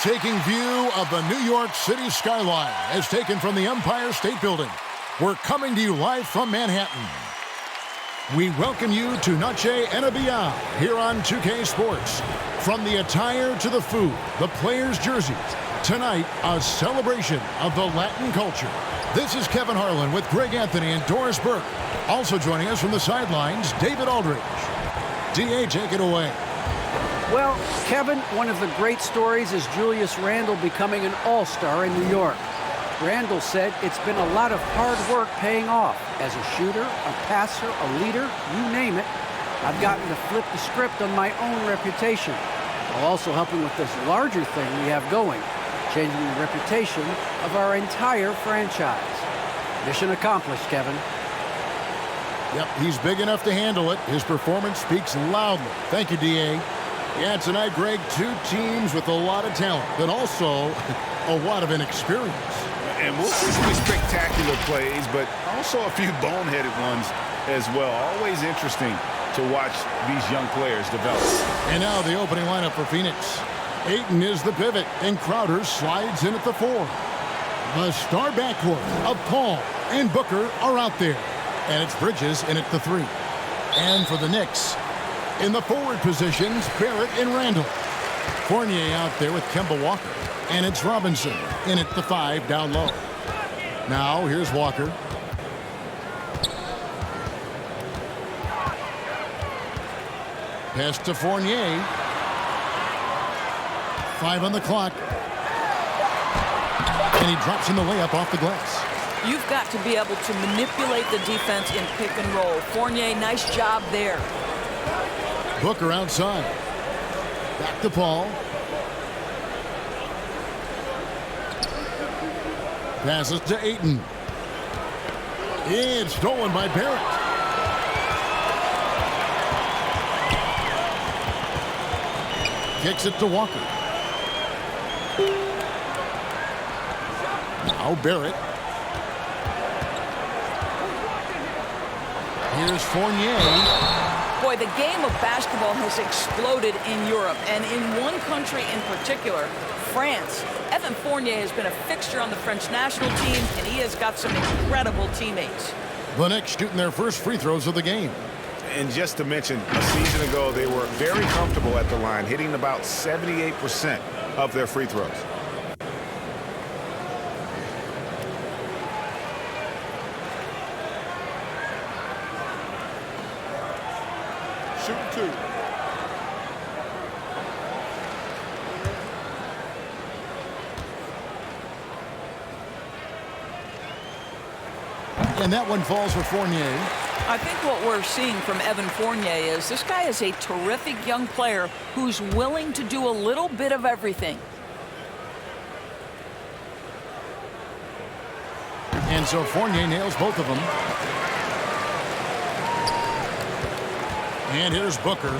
breathtaking view of the New York City skyline as taken from the Empire State Building. We're coming to you live from Manhattan. We welcome you to Noche NBA here on 2K Sports. From the attire to the food, the players' jerseys, tonight a celebration of the Latin culture. This is Kevin Harlan with Greg Anthony and Doris Burke. Also joining us from the sidelines, David Aldridge. DA, take it away. Well, Kevin, one of the great stories is Julius Randle becoming an all-star in New York. Randle said it's been a lot of hard work paying off. As a shooter, a passer, a leader, you name it, I've gotten to flip the script on my own reputation, while also helping with this larger thing we have going, changing the reputation of our entire franchise. Mission accomplished, Kevin. Yep, he's big enough to handle it. His performance speaks loudly. Thank you, DA. Yeah, tonight, Greg, two teams with a lot of talent, but also a lot of inexperience. And we'll see some spectacular plays, but also a few boneheaded ones as well. Always interesting to watch these young players develop. And now the opening lineup for Phoenix. Ayton is the pivot, and Crowder slides in at the 4. The star backcourt of Paul and Booker are out there. And it's Bridges in at the 3. And for the Knicks, in the forward positions, Barrett and Randall. Fournier out there with Kemba Walker. And it's Robinson in at the 5 down low. Now here's Walker. Pass to Fournier. 5 on the clock. And he drops in the layup off the glass. You've got to be able to manipulate the defense in pick and roll. Fournier, nice job there. Booker outside. Back to Paul. Passes to Ayton. It's stolen by Barrett. Kicks it to Walker. Now Barrett. Here's Fournier. Boy, the game of basketball has exploded in Europe, and in one country in particular, France. Evan Fournier has been a fixture on the French national team, and he has got some incredible teammates. The Knicks shooting their first free throws of the game. And just to mention, a season ago, they were very comfortable at the line, hitting about 78% of their free throws. Shoot 2. And that one falls for Fournier. I think what we're seeing from Evan Fournier is this guy is a terrific young player who's willing to do a little bit of everything. And so Fournier nails both of them. And here's Booker.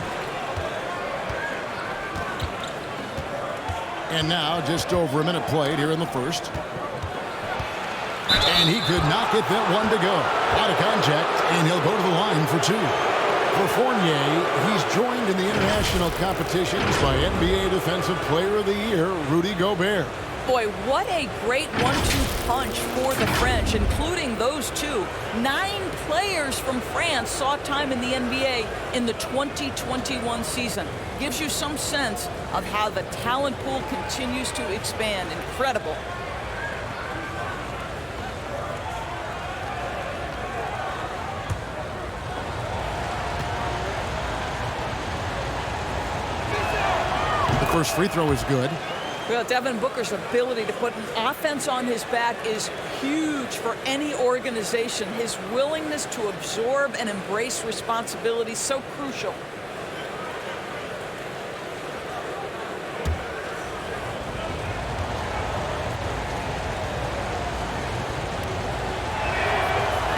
And now just over a minute played here in the first. And he could not get that one to go. Out of contact, and he'll go to the line for 2. For Fournier, he's joined in the international competitions by NBA Defensive Player of the Year, Rudy Gobert. Boy, what a great 1-2 punch for the French, including those two. 9 players from France saw time in the NBA in the 2021 season. Gives you some sense of how the talent pool continues to expand. Incredible. The first free throw is good. Well, Devin Booker's ability to put an offense on his back is huge for any organization. His willingness to absorb and embrace responsibility is so crucial.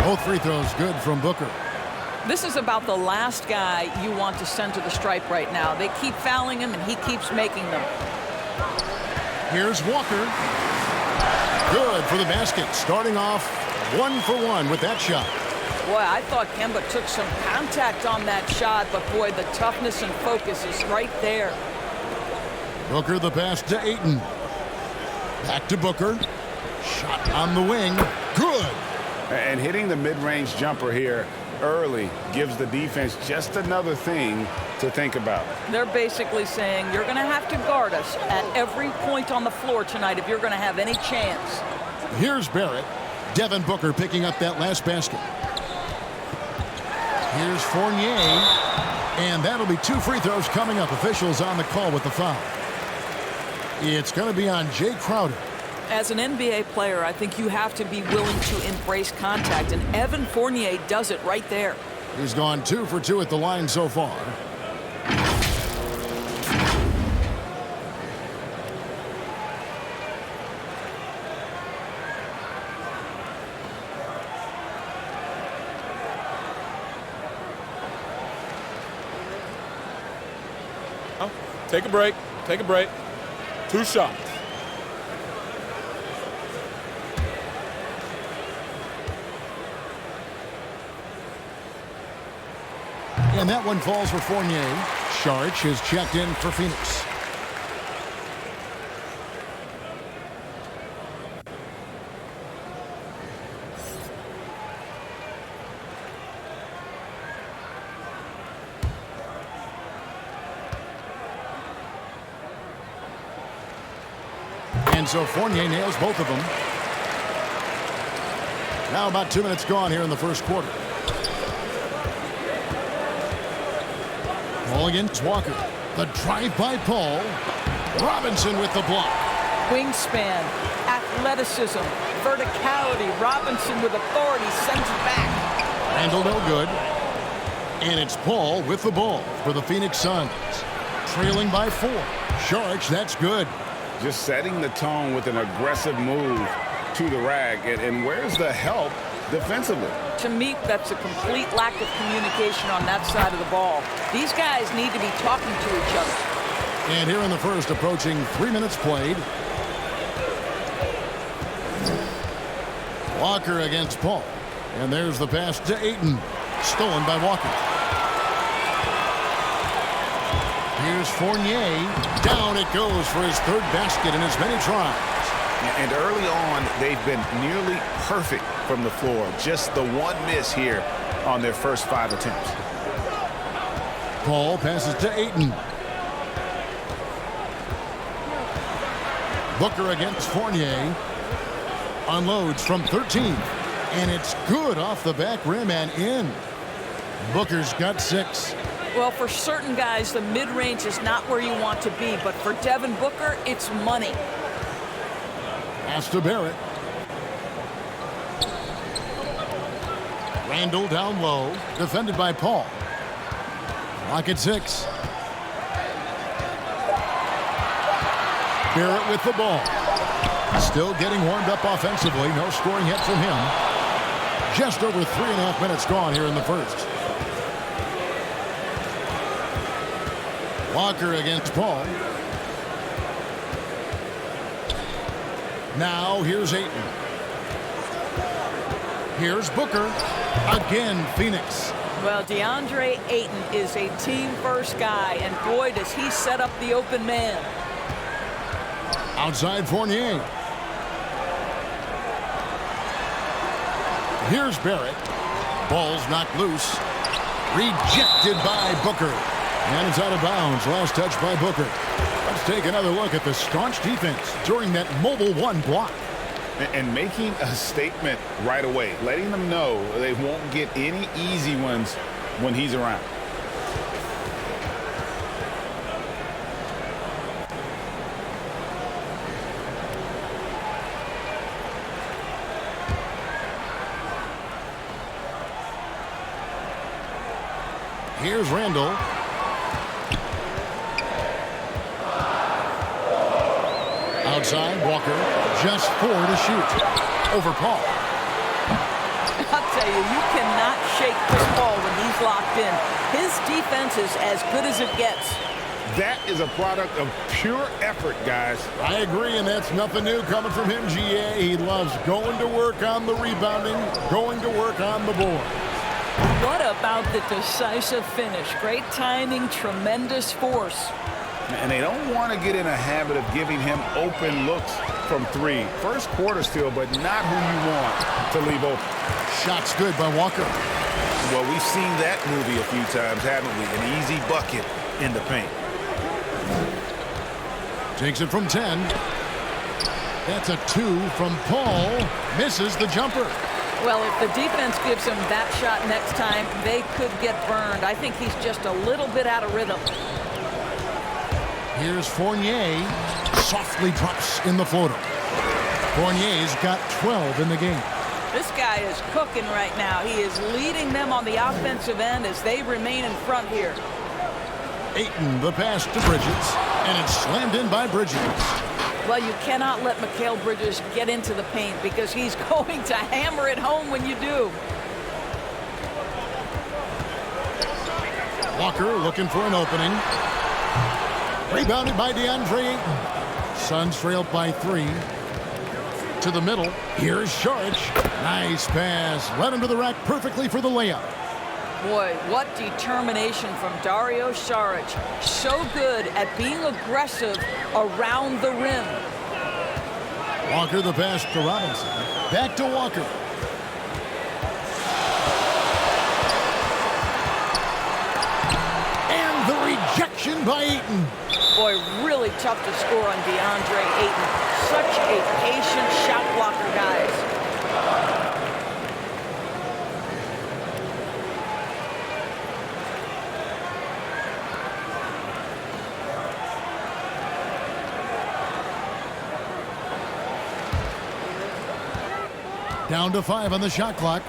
Both free throws good from Booker. This is about the last guy you want to send to the stripe right now. They keep fouling him, and he keeps making them. Here's Walker. Good for the basket. Starting off 1 for 1 with that shot. Boy, I thought Kemba took some contact on that shot, but boy, the toughness and focus is right there. Booker the pass to Ayton. Back to Booker. Shot on the wing. Good. And hitting the mid-range jumper here early gives the defense just another thing to think about. They're basically saying you're going to have to guard us at every point on the floor tonight if you're going to have any chance. Here's Barrett. Devin Booker picking up that last basket. Here's Fournier. And that'll be 2 free throws coming up. Officials on the call with the foul. It's going to be on Jay Crowder. As an NBA player, I think you have to be willing to embrace contact, and Evan Fournier does it right there. He's gone 2 for 2 at the line so far. Oh, take a break. Take a break. 2 shots. And that one falls for Fournier. Saric is checked in for Phoenix. And so Fournier nails both of them. Now about 2 minutes gone here in the first quarter. Ball against Walker. The drive by Paul. Robinson with the block. Wingspan, athleticism, verticality. Robinson with authority sends it back. Randall no good. And it's Paul with the ball for the Phoenix Suns. Trailing by 4. Saric, that's good. Just setting the tone with an aggressive move to the rack. And where's the help defensively? To me, that's a complete lack of communication on that side of the ball. These guys need to be talking to each other. And here in the first, approaching 3 minutes played. Walker against Paul. And there's the pass to Ayton. Stolen by Walker. Here's Fournier. Down it goes for his 3rd basket in as many tries. And early on, they've been nearly perfect from the floor. Just the one miss here on their first 5 attempts. Paul passes to Ayton. Booker against Fournier. Unloads from 13. And it's good off the back rim and in. Booker's got 6. Well, for certain guys, the mid-range is not where you want to be. But for Devin Booker, it's money. Pass to Barrett. Randall down low. Defended by Paul. Clock at 6. Barrett with the ball. Still getting warmed up offensively. No scoring hit from him. Just over 3.5 minutes gone here in the first. Walker against Paul. Now here's Ayton. Here's Booker. Again, Phoenix. Well, DeAndre Ayton is a team-first guy, and boy, does he set up the open man. Outside Fournier. Here's Barrett. Ball's knocked loose. Rejected by Booker. And it's out of bounds. Last touch by Booker. Let's take another look at the staunch defense during that mobile 1 block. And making a statement right away, letting them know they won't get any easy ones when he's around. Here's Randall. Outside, Walker, just 4 to shoot. Over Paul. I'll tell you, you cannot shake Chris Paul when he's locked in. His defense is as good as it gets. That is a product of pure effort, guys. I agree, and that's nothing new coming from him, GA. He loves going to work on the rebounding, going to work on the board. What about the decisive finish? Great timing, tremendous force. And they don't want to get in a habit of giving him open looks from three. First quarter still, but not who you want to leave open. Shot's good by Walker. Well, we've seen that movie a few times, haven't we? An easy bucket in the paint. Takes it from 10. That's a 2 from Paul. Misses the jumper. Well, if the defense gives him that shot next time, they could get burned. I think he's just a little bit out of rhythm. Here's Fournier. Softly drops in the floater. Fournier's got 12 in the game. This guy is cooking right now. He is leading them on the offensive end as they remain in front here. Ayton, the pass to Bridges, and it's slammed in by Bridges. Well, you cannot let Mikal Bridges get into the paint because he's going to hammer it home when you do. Walker looking for an opening. Rebounded by DeAndre Ayton. Suns trailed by 3. To the middle. Here's Saric. Nice pass. Led him to the rack perfectly for the layup. Boy, what determination from Dario Saric. So good at being aggressive around the rim. Walker the pass to Robinson. Back to Walker. And the rejection by Ayton. Boy, really tough to score on DeAndre Ayton. Such a patient shot blocker, guys. Down to 5 on the shot clock.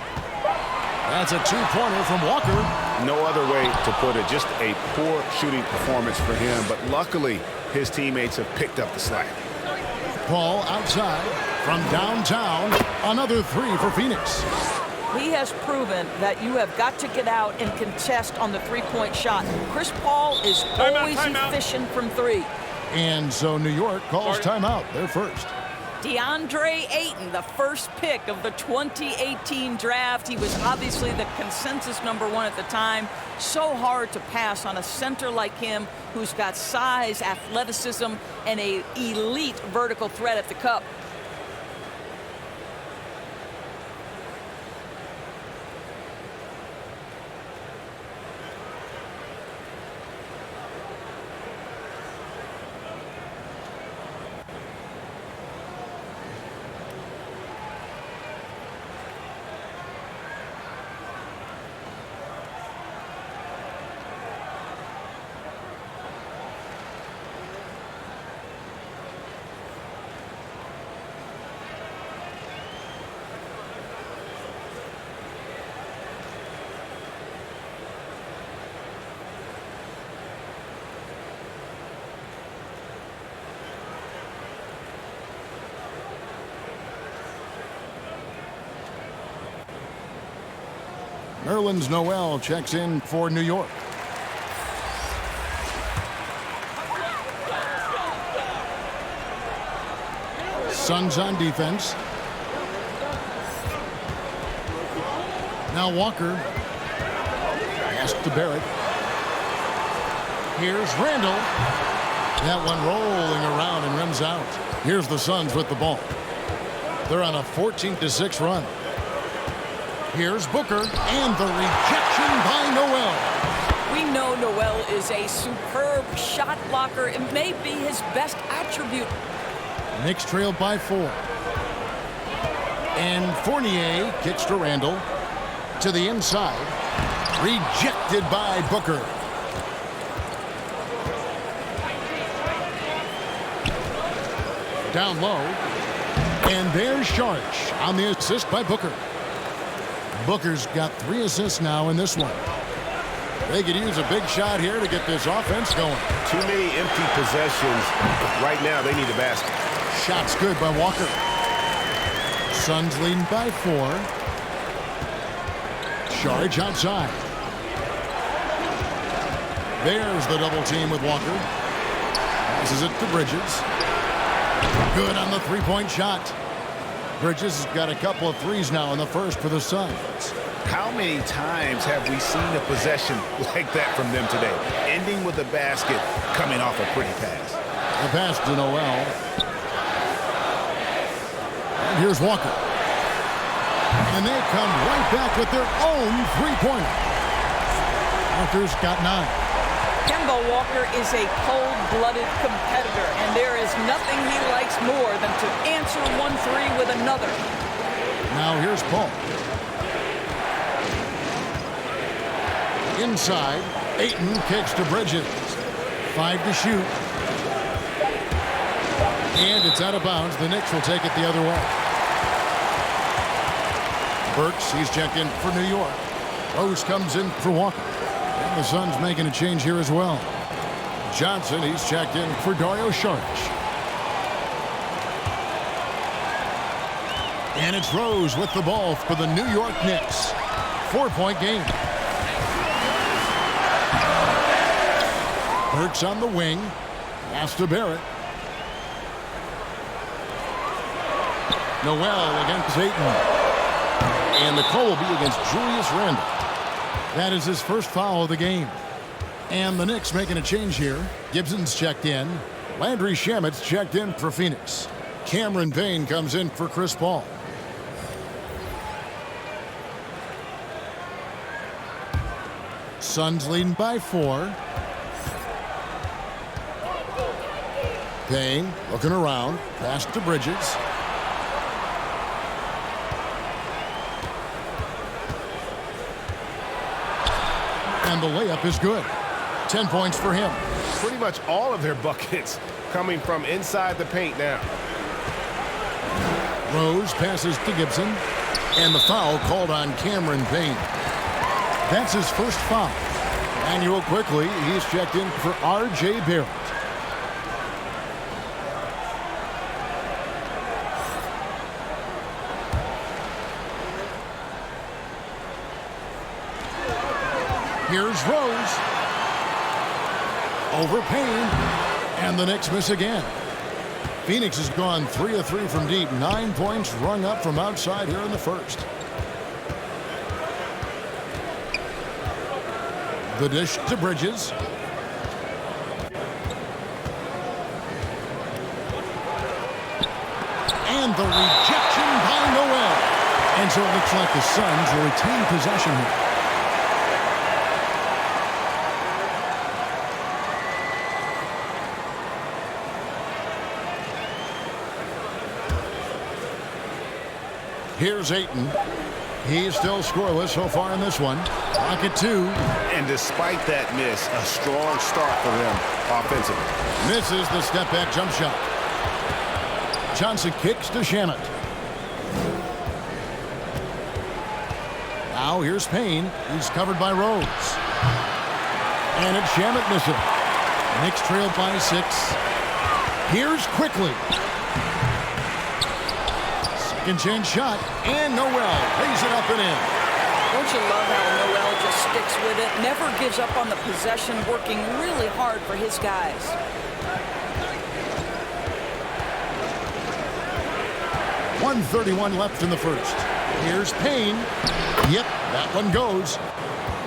That's a 2-pointer from Walker. No other way to put it. Just a poor shooting performance for him. But luckily, his teammates have picked up the slack. Paul outside from downtown. Another 3 for Phoenix. He has proven that you have got to get out and contest on the three-point shot. Chris Paul is always efficient from 3. And so New York calls timeout. They're first. DeAndre Ayton, the first pick of the 2018 draft. He was obviously the consensus #1 at the time. So hard to pass on a center like him who's got size, athleticism, and an elite vertical threat at the cup. Nerlens Noel checks in for New York. Suns on defense. Now Walker. Pass to Barrett. Here's Randall. That one rolling around and rims out. Here's the Suns with the ball. They're on a 14-6 run. Here's Booker, and the rejection by Noel. We know Noel is a superb shot blocker. It may be his best attribute. Knicks trailed by 4. And Fournier kicks to Randall. To the inside. Rejected by Booker. Down low. And there's Saric on the assist by Booker. Booker's got 3 assists now in this one. They could use a big shot here to get this offense going. Too many empty possessions. Right now, they need a basket. Shot's good by Walker. Suns leading by 4. Saric outside. There's the double team with Walker. Passes it to Bridges. Good on the 3-point shot. Bridges has got a couple of threes now in the first for the Suns. How many times have we seen a possession like that from them today? Ending with a basket, coming off a pretty pass. The pass to Noel. And here's Walker. And they come right back with their own three-pointer. Walker's got 9. Kemba Walker is a cold-blooded competitor, and there is nothing he likes more than to answer 1-3 with another. Now here's Paul. Inside, Ayton kicks to Bridges. 5 to shoot. And it's out of bounds. The Knicks will take it the other way. Burks, he's checked in for New York. Rose comes in for Walker. And the Suns making a change here as well. Johnson, he's checked in for Dario Saric. And it's Rose with the ball for the New York Knicks. 4-point game. Burks on the wing. Pass to Barrett. Noel against Ayton. And the call will be against Julius Randle. That is his first foul of the game. And the Knicks making a change here. Gibson's checked in. Landry Shamet's checked in for Phoenix. Cameron Payne comes in for Chris Paul. Suns leading by 4. Payne looking around. Pass to Bridges. And the layup is good. 10 points for him. Pretty much all of their buckets coming from inside the paint now. Rose passes to Gibson. And the foul called on Cameron Payne. That's his first foul. And real quickly, he's checked in for R.J. Barrett. Here's Rose. Over Payne. And the Knicks miss again. Phoenix has gone 3 of 3 from deep. 9 points rung up from outside here in the first. The dish to Bridges. And the rejection by Noel. And so it looks like the Suns will retain possession here. Here's Ayton. He's still scoreless so far in this one. Rocket 2. And despite that miss, a strong start for them offensively. Misses the step-back jump shot. Johnson kicks to Shamet. Now here's Payne. He's covered by Rose. And it's Shamet missing. Knicks trailed by 6. Here's Quickly. Second chance shot. And Noel lays it up and in. Don't you love how Noel just sticks with it, never gives up on the possession, working really hard for his guys. .131 left in the first. Here's Payne. Yep, that one goes.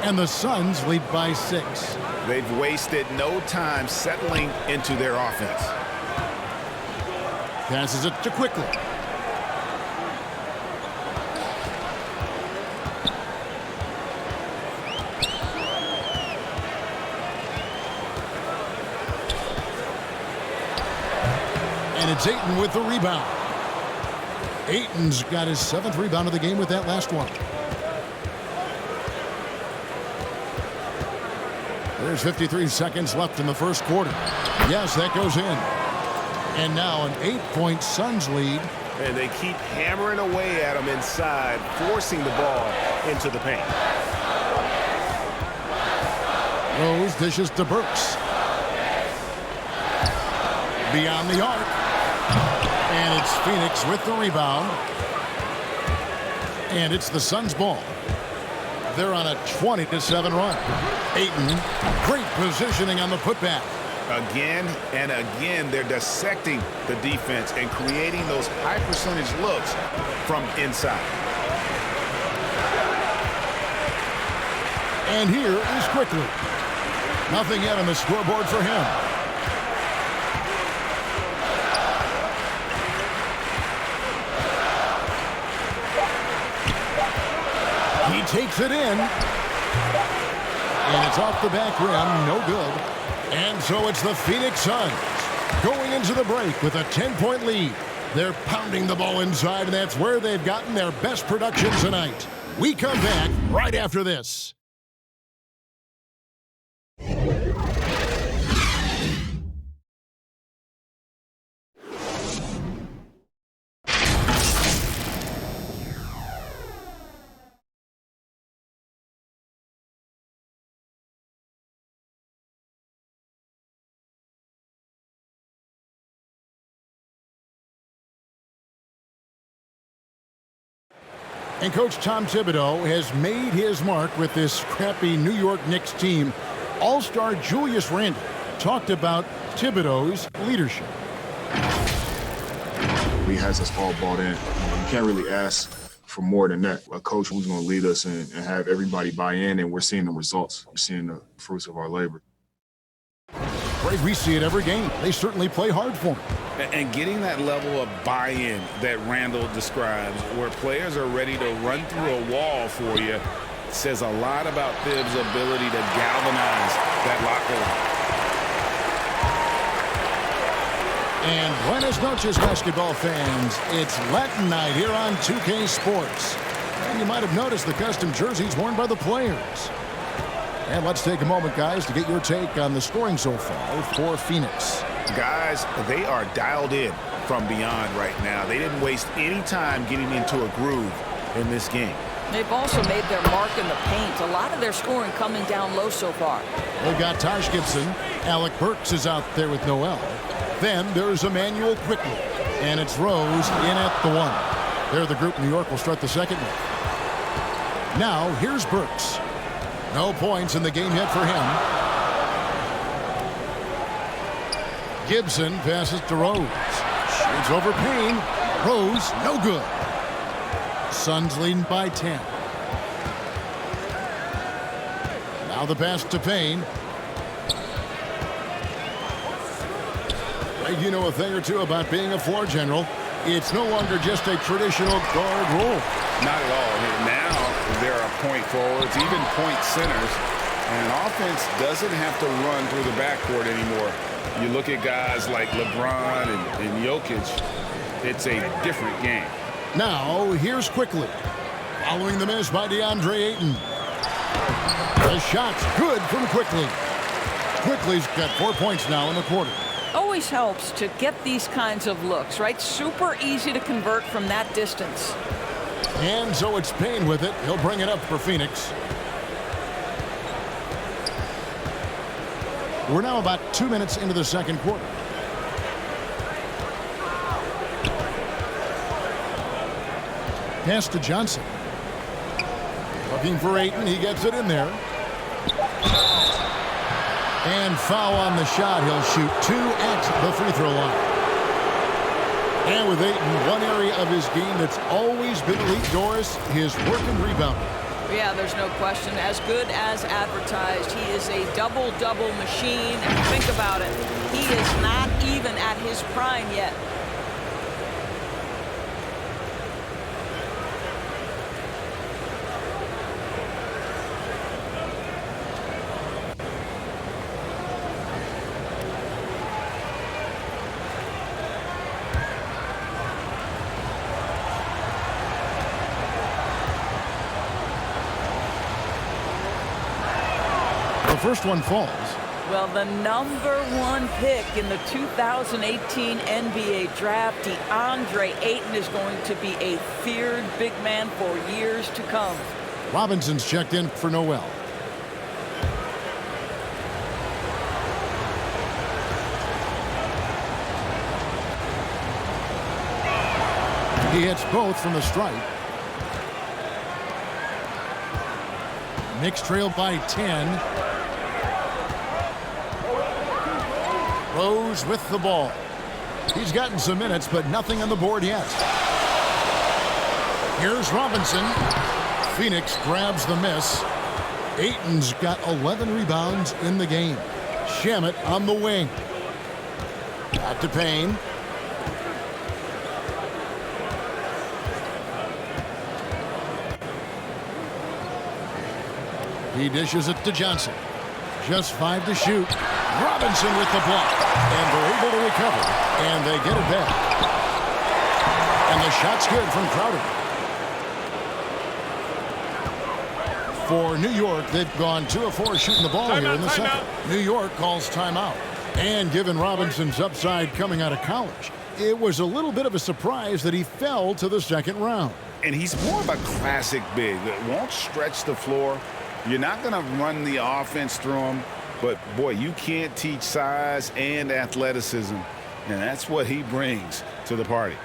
And the Suns lead by 6. They've wasted no time settling into their offense. Passes it to Quickly. And it's Ayton with the rebound. Ayton's got his 7th rebound of the game with that last one. There's 53 seconds left in the first quarter. Yes, that goes in. And now an 8-point Suns lead. And they keep hammering away at them inside, forcing the ball into the paint. Rose dishes to Burks. Beyond the arc. And it's Phoenix with the rebound. And it's the Suns' ball. They're on a 20-7 run. Ayton, great positioning on the putback. Again and again, they're dissecting the defense and creating those high percentage looks from inside. And here is Quickly. Nothing yet on the scoreboard for him. He takes it in. And it's off the back rim. No good. And so it's the Phoenix Suns going into the break with a 10-point lead. They're pounding the ball inside, and that's where they've gotten their best production tonight. We come back right after this. And Coach Tom Thibodeau has made his mark with this crappy New York Knicks team. All-star Julius Randle talked about Thibodeau's leadership. He has us all bought in. You can't really ask for more than that. A coach who's going to lead us and have everybody buy in, and we're seeing the results. We're seeing the fruits of our labor. Greg, we see it every game. They certainly play hard for him. And getting that level of buy-in that Randall describes, where players are ready to run through a wall for you, says a lot about Thibs' ability to galvanize that locker room. And buenas noches, basketball fans. It's Latin night here on 2K Sports. And you might have noticed the custom jerseys worn by the players. And let's take a moment, guys, to get your take on the scoring so far for Phoenix. Guys, they are dialed in from beyond right now. They didn't waste any time getting into a groove in this game. They've also made their mark in the paint. A lot of their scoring coming down low so far. They've got Taj Gibson. Alec Burks is out there with Noel. Then there's Emmanuel Quickly. And it's Rose in at the one. They're the group New York will start the second with. Now, here's Burks. No points in the game yet for him. Gibson passes to Rose. Shoots over Payne. Rose, no good. Suns leading by 10. Now the pass to Payne. Greg, you know a thing or two about being a floor general. It's no longer just a traditional guard role. Not at all. Now there are point forwards, even point centers, and an offense doesn't have to run through the backcourt anymore. You look at guys like LeBron and Jokic, it's a different game. Now, here's Quickly. Following the miss by DeAndre Ayton. The shot's good from Quickly. Quickly's got 4 points now in the quarter. Always helps to get these kinds of looks, right? Super easy to convert from that distance. And so it's Payne with it. He'll bring it up for Phoenix. We're now about 2 minutes into the second quarter. Pass to Johnson. Looking for Ayton. He gets it in there. And foul on the shot. He'll shoot 2 at the free throw line. And with Ayton, one area of his game that's always been elite, Doris, his work and rebounding. Yeah, there's no question. As good as advertised, he is a double-double machine. And think about it, he is not even at his prime yet. The first one falls. Well, the #1 pick in the 2018 NBA draft, DeAndre Ayton, is going to be a feared big man for years to come. Robinson's checked in for Noel. He hits both from the stripe. Knicks trail by 10. Rose with the ball. He's gotten some minutes, but nothing on the board yet. Here's Robinson. Phoenix grabs the miss. Ayton's got 11 rebounds in the game. Shamet on the wing. Back to Payne. He dishes it to Johnson. Just 5 to shoot. Robinson with the block. And they're able to recover. And they get it back. And the shot's good from Crowder. For New York, they've gone 2 of 4 shooting the ball here in the second. New York calls timeout. And given Robinson's upside coming out of college, it was a little bit of a surprise that he fell to the second round. And he's more of a classic big that won't stretch the floor. You're not going to run the offense through him. But, boy, you can't teach size and athleticism. And that's what he brings to the party.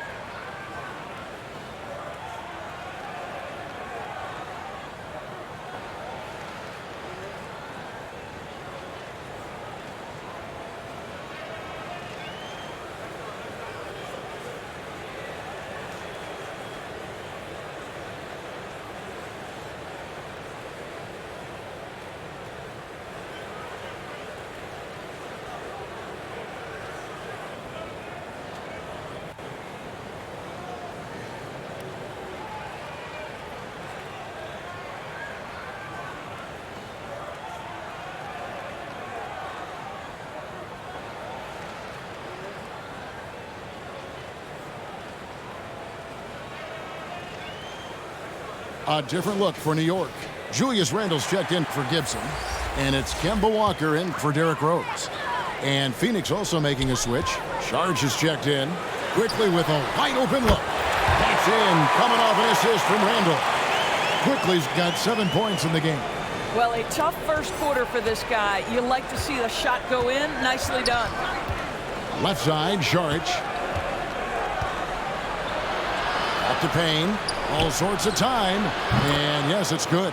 A different look for New York. Julius Randle's checked in for Gibson. And it's Kemba Walker in for Derrick Rose. And Phoenix also making a switch. Sharge is checked in. Quickly with a wide open look. That's in. Coming off an assist from Randle. Quickly's got 7 points in the game. Well, a tough first quarter for this guy. You like to see the shot go in. Nicely done. Left side, Sharge. Up to Payne. All sorts of time. And yes, it's good.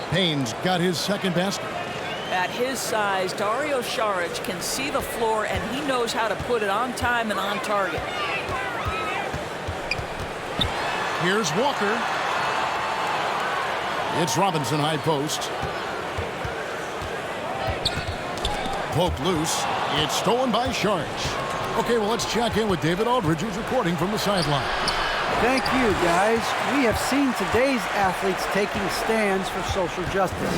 Payne's got his second basket. At his size, Dario Saric can see the floor, and he knows how to put it on time and on target. Here's Walker. It's Robinson high post. Poked loose. It's stolen by Sharge. Okay, well, let's check in with David Aldridge, who's reporting from the sideline. Thank you, guys. We have seen today's athletes taking stands for social justice.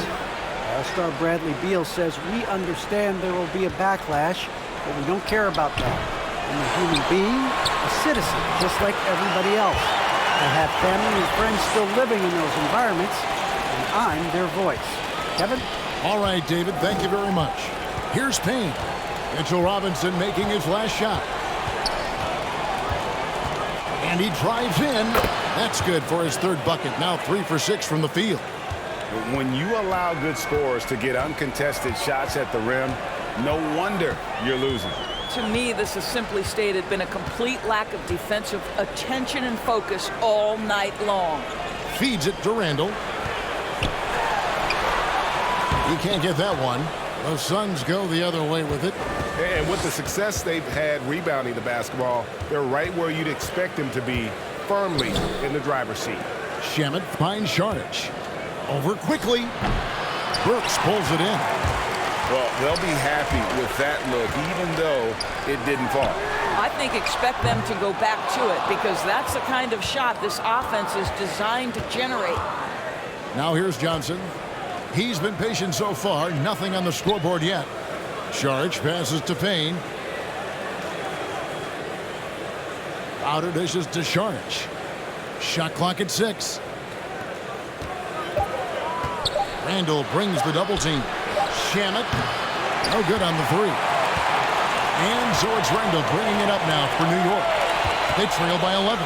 All-star Bradley Beal says, we understand there will be a backlash, but we don't care about that. I'm a human being, a citizen, just like everybody else. I have family and friends still living in those environments, and I'm their voice. Kevin? All right, David, thank you very much. Here's Payne. Mitchell Robinson making his last shot. And he drives in. That's good for his third bucket. Now 3 for 6 from the field. When you allow good scorers to get uncontested shots at the rim, no wonder you're losing. To me, this has simply stated been a complete lack of defensive attention and focus all night long. Feeds it to Randle. He can't get that one. The Suns go the other way with it. And with the success they've had rebounding the basketball, they're right where you'd expect them to be, firmly in the driver's seat. Shamet finds Sharge. Over quickly. Brooks pulls it in. Well, they'll be happy with that look, even though it didn't fall. I think expect them to go back to it, because that's the kind of shot this offense is designed to generate. Now here's Johnson. He's been patient so far. Nothing on the scoreboard yet. Sharge passes to Payne. Outer dishes to Sharge. Shot clock at 6. Randle brings the double team. Shamet. No good on the 3. And so it's Randle bringing it up now for New York. They trail by 11.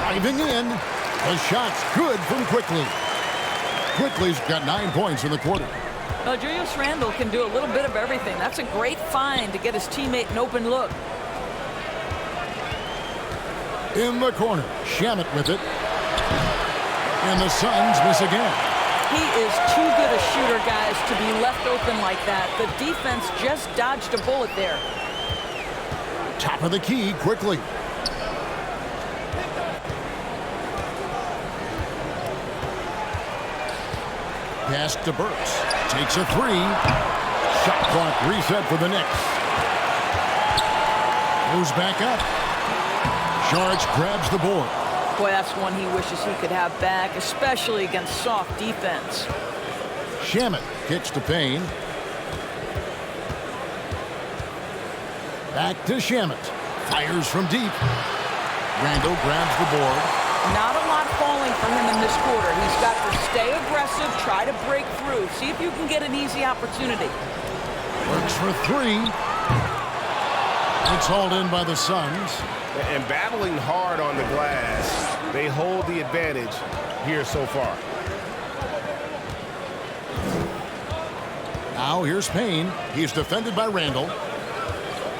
Driving in. The shot's good from Quickly. Quickly's got 9 points in the quarter. Well, Julius Randle can do a little bit of everything. That's a great find to get his teammate an open look. In the corner, Shamet with it. And the Suns miss again. He is too good a shooter, guys, to be left open like that. The defense just dodged a bullet there. Top of the key quickly. Pass to Burks. Takes a three. Shot clock reset for the Knicks. Moves back up. Sharge grabs the board. Boy, that's one he wishes he could have back, especially against soft defense. Shamet kicks to Payne. Back to Shamet. Fires from deep. Randall grabs the board. Not a lot falling for him in this quarter. He's got to stay aggressive, try to break through. See if you can get an easy opportunity. Works for three. It's hauled in by the Suns. And battling hard on the glass, they hold the advantage here so far. Now here's Payne. He's defended by Randall.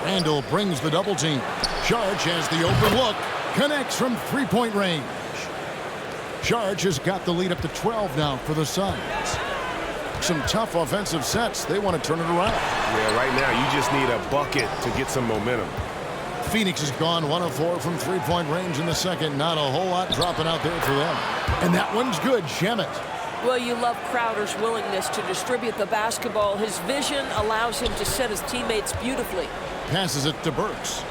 Randall brings the double team. Sharge has the open look. Connects from three-point range. Sharge has got the lead up to 12 now for the Suns. Some tough offensive sets. They want to turn it around. Yeah, right now you just need a bucket to get some momentum. Phoenix has gone 1 of 4 from three-point range in the second. Not a whole lot dropping out there for them. And that one's good. Shamet. Well, you love Crowder's willingness to distribute the basketball. His vision allows him to set his teammates beautifully. Passes it to Burks.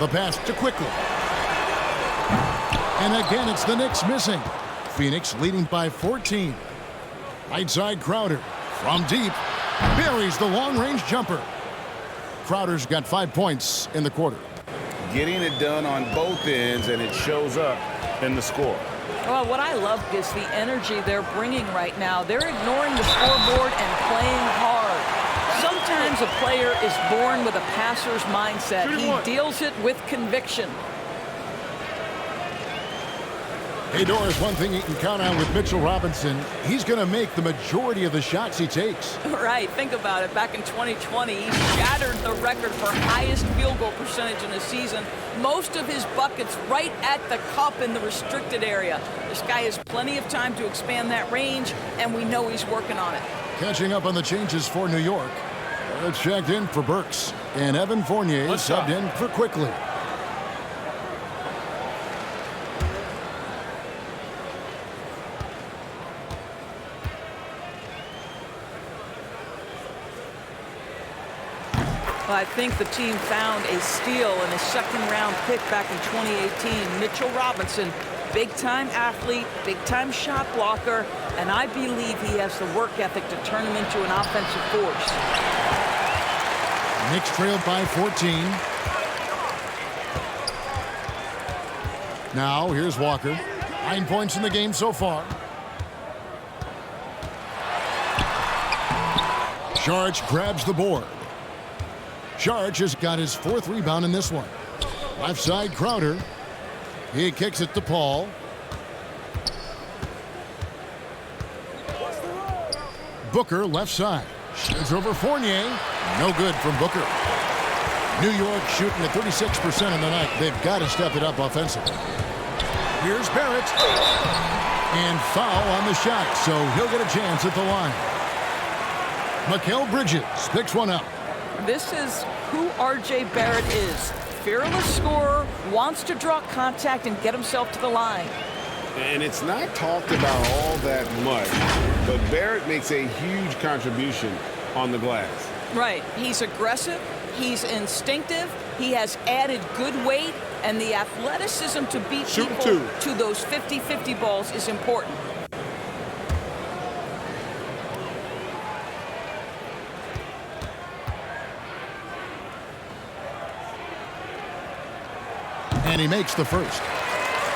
The pass to Quickly. And again, it's the Knicks missing. Phoenix leading by 14. Right side Crowder. From deep. Buries the long-range jumper. Crowder's got 5 points in the quarter. Getting it done on both ends, and it shows up in the score. Well, what I love is the energy they're bringing right now. They're ignoring the scoreboard and playing hard. Sometimes a player is born with a passer's mindset. He deals it with conviction. Hey, Doris, one thing you can count on with Mitchell Robinson, he's going to make the majority of the shots he takes. Right, think about it. Back in 2020, he shattered the record for highest field goal percentage in a season. Most of his buckets right at the cup in the restricted area. This guy has plenty of time to expand that range, and we know he's working on it. Catching up on the changes for New York. It's checked in for Burks, and Evan Fournier subbed in for Quickly. I think the team found a steal in a second-round pick back in 2018. Mitchell Robinson, big-time athlete, big-time shot blocker, and I believe he has the work ethic to turn him into an offensive force. Knicks trailed by 14. Now, here's Walker. 9 points in the game so far. Sharge grabs the board. Sharge has got his 4th rebound in this one. Left side, Crowder. He kicks it to Paul. Booker, left side. Shoots over Fournier. No good from Booker. New York shooting at 36% in the night. They've got to step it up offensively. Here's Barrett. And foul on the shot, so he'll get a chance at the line. Mikal Bridges picks one up. This is who R.J. Barrett is. Fearless scorer, wants to draw contact and get himself to the line. And it's not talked about all that much, but Barrett makes a huge contribution on the glass. Right. He's aggressive. He's instinctive. He has added good weight, and the athleticism to beat people to those 50-50 balls is important. And he makes the first.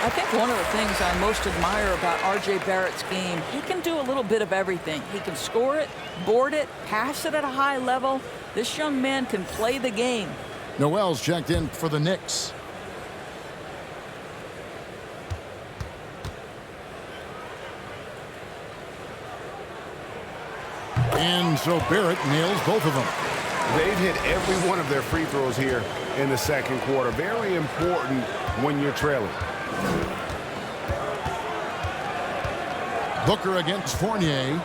I think one of the things I most admire about R.J. Barrett's game, he can do a little bit of everything. He can score it, board it, pass it at a high level. This young man can play the game. Noel's checked in for the Knicks. And so Barrett nails both of them. They've hit every one of their free throws here in the second quarter. Very important when you're trailing. Booker against Fournier.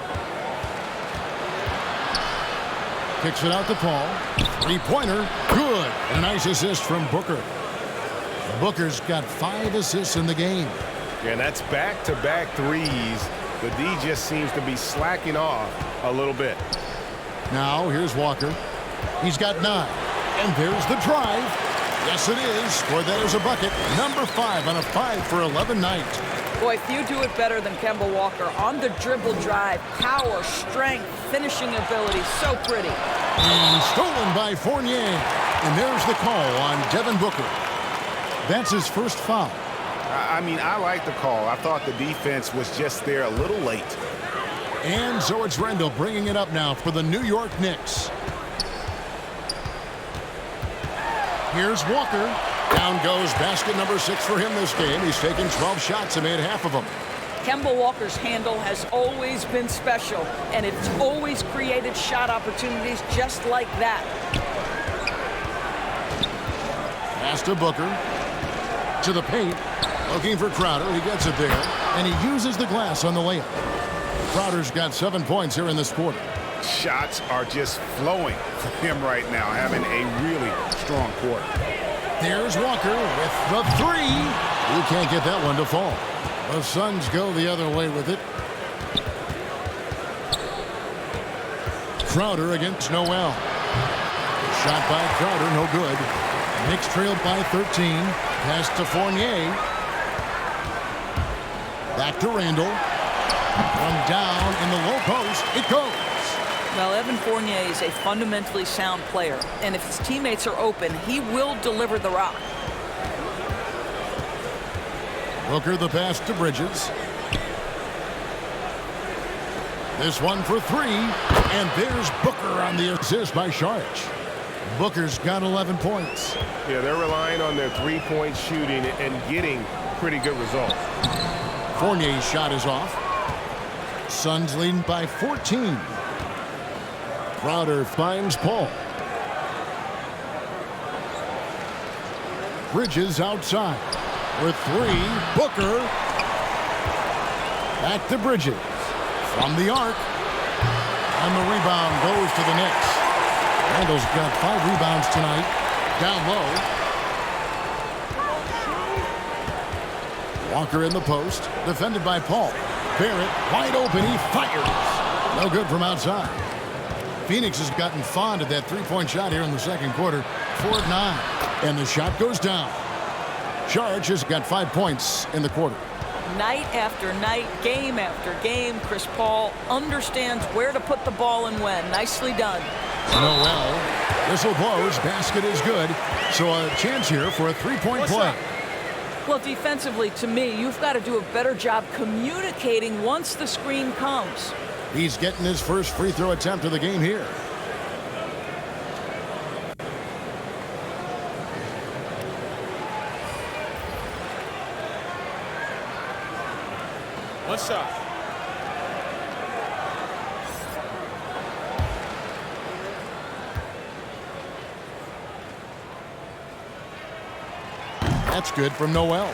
Kicks it out to Paul. Three-pointer. Good. And a nice assist from Booker. Booker's got 5 assists in the game. Yeah, and that's back-to-back threes. The D just seems to be slacking off a little bit. Now, here's Walker. He's got 9. And there's the drive. Yes, it is. For that is a bucket. Number 5 on a 5-for-11 night. Boy, few do it better than Kemba Walker. On the dribble drive, power, strength, finishing ability. So pretty. And stolen by Fournier. And there's the call on Devin Booker. That's his first foul. I mean, I like the call. I thought the defense was just there a little late. And so it's Randall bringing it up now for the New York Knicks. Here's Walker. Down goes basket number 6 for him this game. He's taken 12 shots and made half of them. Kemba Walker's handle has always been special, and it's always created shot opportunities just like that. Pass to Booker. To the paint. Looking for Crowder. He gets it there. And he uses the glass on the layup. Crowder's got 7 points here in this quarter. Shots are just flowing for him right now, having a really strong quarter. There's Walker with the 3. He can't get that one to fall. The Suns go the other way with it. Crowder against Noel. Shot by Crowder, no good. Knicks trailed by 13. Pass to Fournier. Back to Randall. From down in the low post, it goes. Well, Evan Fournier is a fundamentally sound player, and if his teammates are open, he will deliver the rock. Booker the pass to Bridges. This one for 3, and there's Booker on the assist by Saric. Booker's got 11 points. Yeah, they're relying on their three-point shooting and getting pretty good results. Fournier's shot is off. Suns leading by 14. Crowder finds Paul. Bridges outside. For 3, Booker. Back to Bridges. From the arc. And the rebound goes to the Knicks. Randall's got 5 rebounds tonight. Down low. Walker in the post. Defended by Paul. Barrett wide open. He fires. No good from outside. Phoenix has gotten fond of that 3-point shot here in the second quarter. 4 of 9. And the shot goes down. Saric has got 5 points in the quarter. Night after night, game after game, Chris Paul understands where to put the ball and when. Nicely done. Noel. Whistle blows. Basket is good. So a chance here for a 3-point play. Well, defensively, to me, you've got to do a better job communicating once the screen comes. He's getting his first free throw attempt of the game here. One shot. That's good from Noel.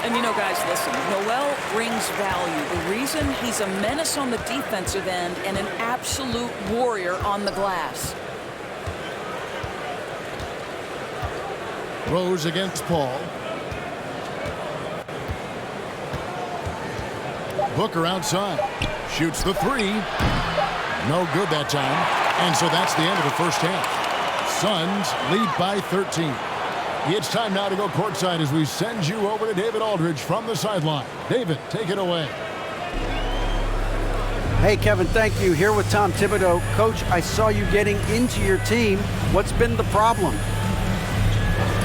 And you know, guys, listen, Noel brings value. The reason he's a menace on the defensive end and an absolute warrior on the glass. Rose against Paul. Booker outside. Shoots the 3. No good that time. And so that's the end of the first half. Suns lead by 13. It's time now to go courtside as we send you over to David Aldridge from the sideline. David, take it away. Hey, Kevin, thank you. Here with Tom Thibodeau. Coach, I saw you getting into your team. What's been the problem?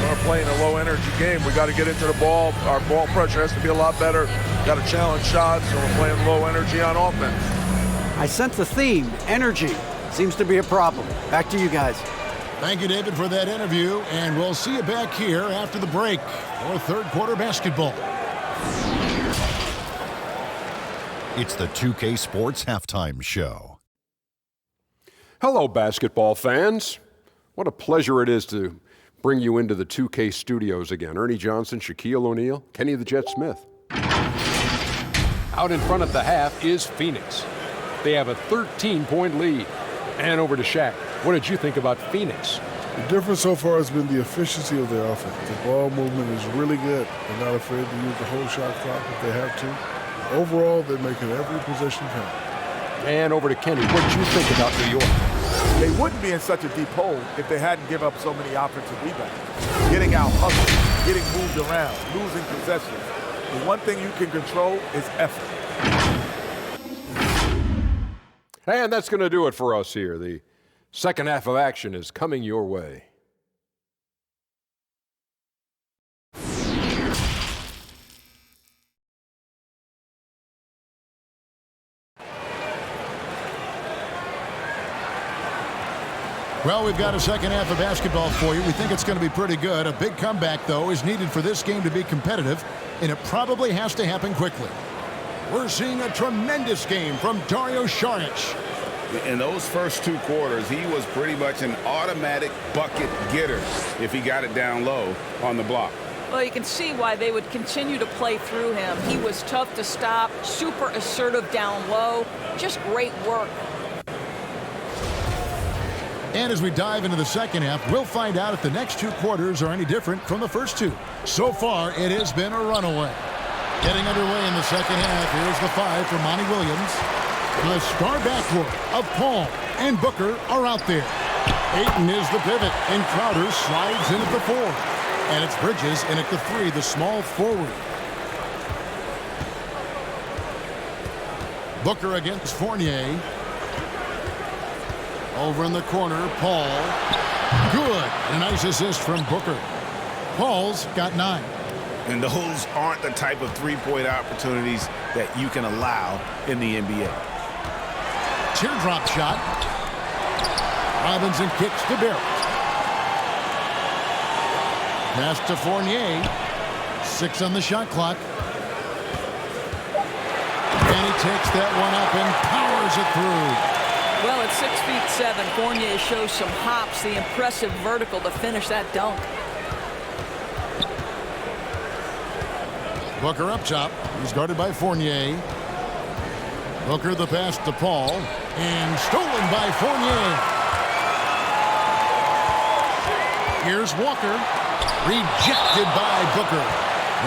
We're playing a low-energy game. We got to get into the ball. Our ball pressure has to be a lot better. Got to challenge shots, and we're playing low energy on offense. I sense the theme, energy. Seems to be a problem. Back to you guys. Thank you, David, for that interview, and we'll see you back here after the break for third quarter basketball. It's the 2K Sports Halftime Show. Hello, basketball fans. What a pleasure it is to bring you into the 2K studios again. Ernie Johnson, Shaquille O'Neal, Kenny the Jet Smith. Out in front at the half is Phoenix. They have a 13-point lead. And over to Shaq. What did you think about Phoenix? The difference so far has been the efficiency of their offense. The ball movement is really good. They're not afraid to use the whole shot clock if they have to. Overall, they're making every possession count. And over to Kenny. What did you think about New York? They wouldn't be in such a deep hole if they hadn't given up so many offensive rebounds. Getting out hustled, getting moved around, losing possessions. The one thing you can control is effort. And that's going to do it for us here. The second half of action is coming your way. Well, we've got a second half of basketball for you. We think it's going to be pretty good. A big comeback, though, is needed for this game to be competitive, and it probably has to happen quickly. We're seeing a tremendous game from Dario Saric. In those first 2 quarters, he was pretty much an automatic bucket getter if he got it down low on the block. Well, you can see why they would continue to play through him. He was tough to stop, super assertive down low, just great work. And as we dive into the second half, we'll find out if the next 2 quarters are any different from the first 2. So far, it has been a runaway. Getting underway in the second half, here's the 5 for Monty Williams. The star backcourt of Paul and Booker are out there. Ayton is the pivot, and Crowder slides in at the 4. And it's Bridges in at the 3, the small forward. Booker against Fournier. Over in the corner, Paul. Good. A nice assist from Booker. Paul's got 9. And those aren't the type of three-point opportunities that you can allow in the NBA. Teardrop shot. Robinson kicks to Barrett. Pass to Fournier. 6 on the shot clock. And he takes that one up and powers it through. Well, at 6'7", Fournier shows some hops, the impressive vertical to finish that dunk. Booker up top. He's guarded by Fournier. Booker the pass to Paul. And stolen by Fournier. Here's Walker. Rejected by Booker.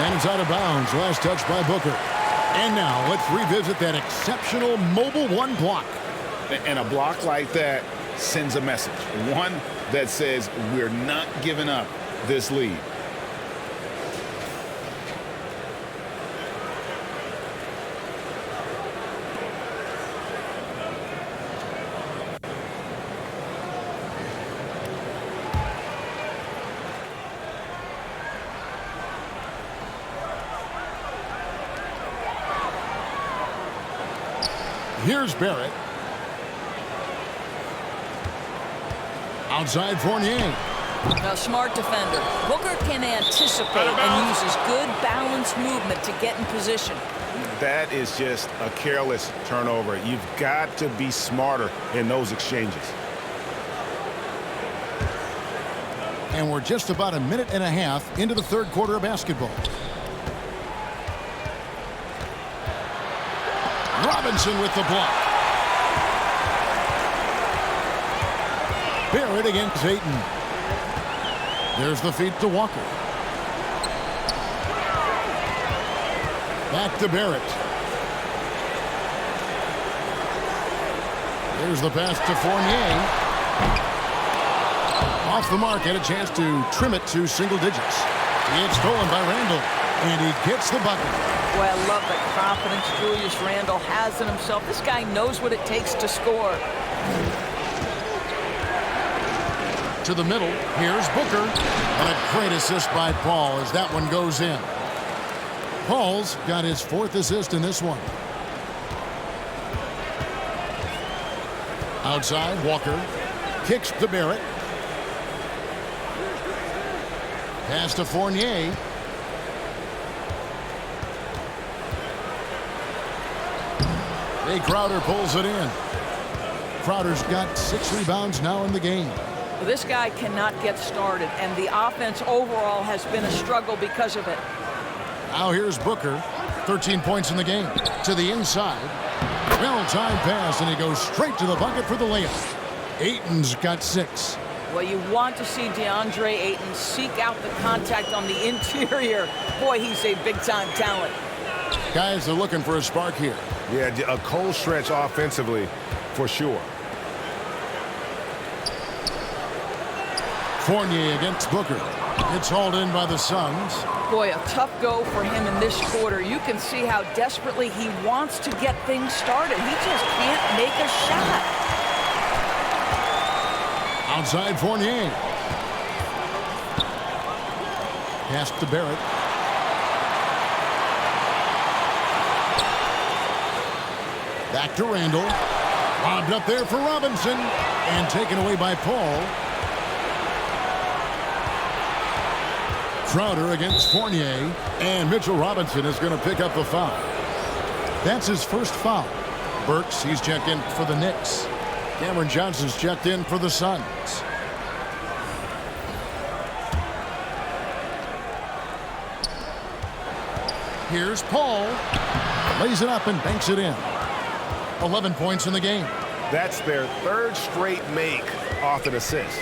And it's out of bounds. Last touch by Booker. And now let's revisit that exceptional mobile 1 block. And a block like that sends a message. One that says we're not giving up this lead. Here's Barrett. Outside Fournier. Now, smart defender. Booker can anticipate and uses good balanced movement to get in position. That is just a careless turnover. You've got to be smarter in those exchanges. And we're just about a minute and a half into the third quarter of basketball. Robinson with the block. Barrett against Ayton. There's the feed to Walker. Back to Barrett. There's the pass to Fournier. Off the mark, had a chance to trim it to single digits. He gets stolen by Randall, and he gets the bucket. Boy, I love the confidence Julius Randle has in himself. This guy knows what it takes to score. To the middle, here's Booker. And a great assist by Paul as that one goes in. Paul's got his 4th assist in this one. Outside, Walker kicks to Barrett. Pass to Fournier. Jay Crowder pulls it in. Crowder's got 6 rebounds now in the game. Well, this guy cannot get started, and the offense overall has been a struggle because of it. Now here's Booker. 13 points in the game. To the inside. Well-timed pass, and he goes straight to the bucket for the layup. Ayton's got 6. Well, you want to see DeAndre Ayton seek out the contact on the interior. Boy, he's a big-time talent. Guys are looking for a spark here. Yeah, a cold stretch offensively for sure. Fournier against Booker. It's hauled in by the Suns. Boy, a tough go for him in this quarter. You can see how desperately he wants to get things started. He just can't make a shot. Outside Fournier. Pass to Barrett. Back to Randall. Lobbed up there for Robinson. And taken away by Paul. Crowder against Fournier. And Mitchell Robinson is going to pick up the foul. That's his first foul. Burks, he's checked in for the Knicks. Cameron Johnson's checked in for the Suns. Here's Paul. Lays it up and banks it in. 11 points in the game. That's their third straight make off an assist.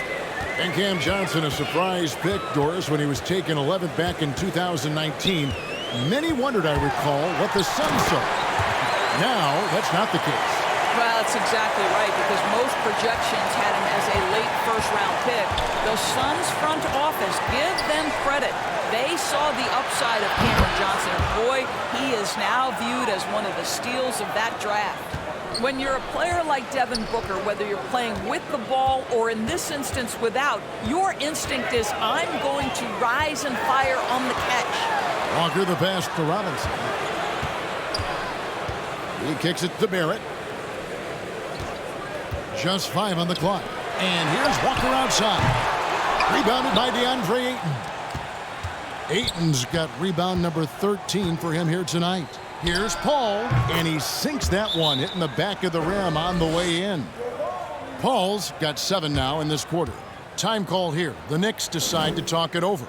And Cam Johnson, a surprise pick, Doris, when he was taken 11th back in 2019. Many wondered, I recall, what the Suns saw. Now, that's not the case. Well, that's exactly right, because most projections had him as a late first-round pick. The Suns front office, give them credit. They saw the upside of Cameron Johnson. And boy, he is now viewed as one of the steals of that draft. When you're a player like Devin Booker, whether you're playing with the ball or in this instance without, your instinct is, I'm going to rise and fire on the catch. Walker the pass to Robinson. He kicks it to Barrett. Just 5 on the clock. And here's Walker outside. Rebounded by DeAndre Ayton. Ayton's got rebound number 13 for him here tonight. Here's Paul, and he sinks that one, hitting the back of the rim on the way in. Paul's got 7 now in this quarter. Time call here. The Knicks decide to talk it over.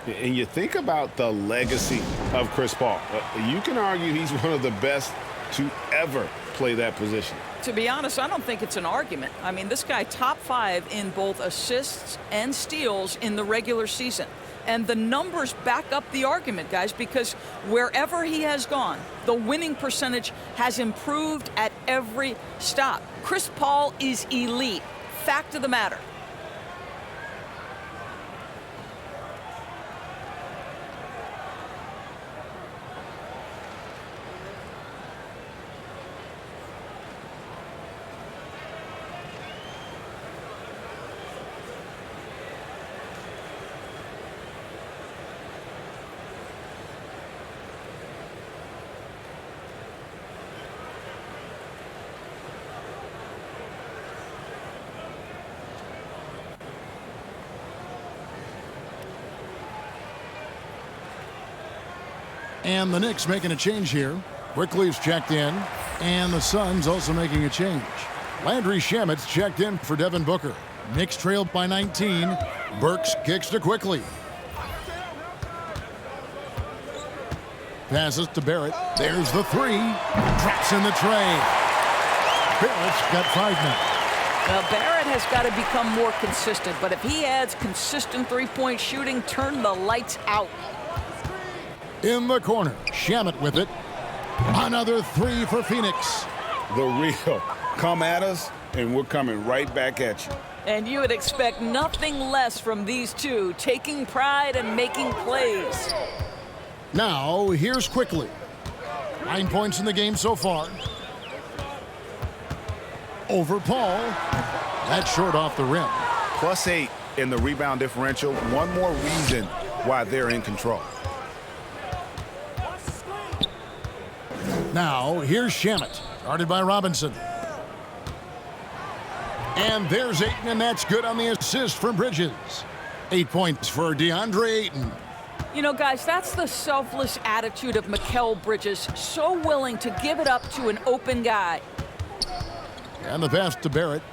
And you think about the legacy of Chris Paul. You can argue he's one of the best to ever play that position. To be honest, I don't think it's an argument. I mean, this guy top 5 in both assists and steals in the regular season. And the numbers back up the argument, guys, because wherever he has gone, the winning percentage has improved at every stop. Chris Paul is elite. Fact of the matter. And the Knicks making a change here. Quickly's checked in. And the Suns also making a change. Landry Shamet's checked in for Devin Booker. Knicks trailed by 19. Burks kicks to Quickly. Passes to Barrett. There's the 3. Drops in the tray. Barrett's got 5 now. Well, Barrett has got to become more consistent, but if he adds consistent three-point shooting, turn the lights out. In the corner, Shamet with it. Another 3 for Phoenix. The real. Come at us, and we're coming right back at you. And you would expect nothing less from these two, taking pride and making plays. Now, here's Quickly. 9 points in the game so far. Over Paul. That's short off the rim. +8 in the rebound differential. One more reason why they're in control. Now, here's Shamet, guarded by Robinson. And there's Ayton, and that's good on the assist from Bridges. 8 points for DeAndre Ayton. You know, guys, that's the selfless attitude of Mikal Bridges, so willing to give it up to an open guy. And the pass to Barrett.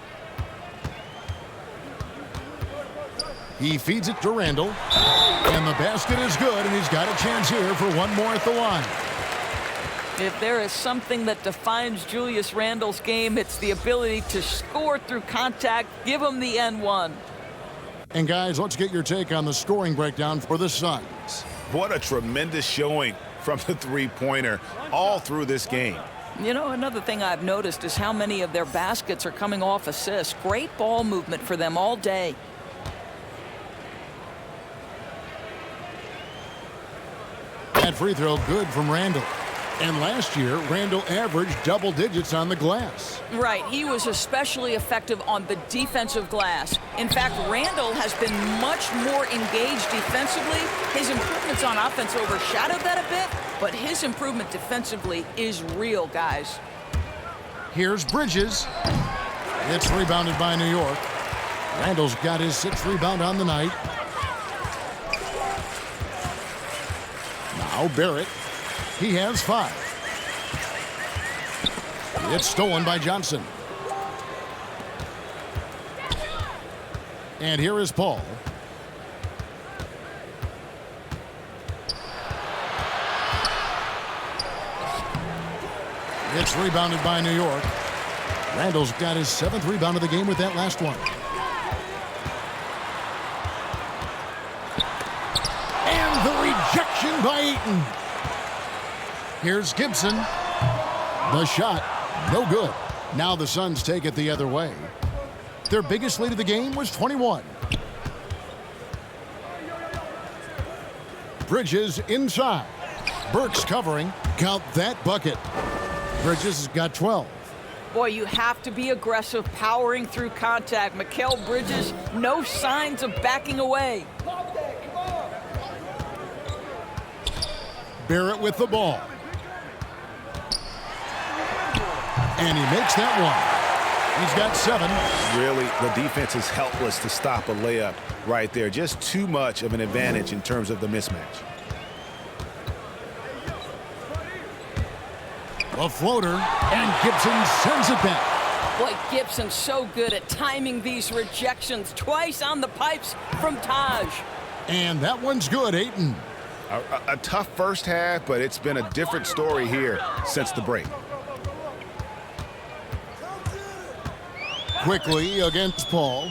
He feeds it to Randall. And the basket is good, and he's got a chance here for one more at the line. If there is something that defines Julius Randle's game, it's the ability to score through contact. Give him the N1. And guys, let's get your take on the scoring breakdown for the Suns. What a tremendous showing from the three-pointer all through this game. You know, another thing I've noticed is how many of their baskets are coming off assists. Great ball movement for them all day. That free throw good from Randle. And last year, Randle averaged double digits on the glass. Right, he was especially effective on the defensive glass. In fact, Randle has been much more engaged defensively. His improvements on offense overshadowed that a bit, but his improvement defensively is real, guys. Here's Bridges. It's rebounded by New York. Randle's got his 6th rebound on the night. Now Barrett. He has 5. It's stolen by Johnson. And here is Paul. It's rebounded by New York. Randle's got his 7th rebound of the game with that last one. And the rejection by Ayton. Here's Gibson. The shot, no good. Now the Suns take it the other way. Their biggest lead of the game was 21. Bridges inside. Burks covering. Count that bucket. Bridges has got 12. Boy, you have to be aggressive, powering through contact. Mikal Bridges, no signs of backing away. Barrett with the ball. And he makes that one. He's got 7. Really, the defense is helpless to stop a layup right there. Just too much of an advantage in terms of the mismatch. A floater, and Gibson sends it back. Boy, Gibson's so good at timing these rejections. Twice on the pipes from Taj. And that one's good, Ayton. A tough first half, but it's been a different story here since the break. Quickly against Paul.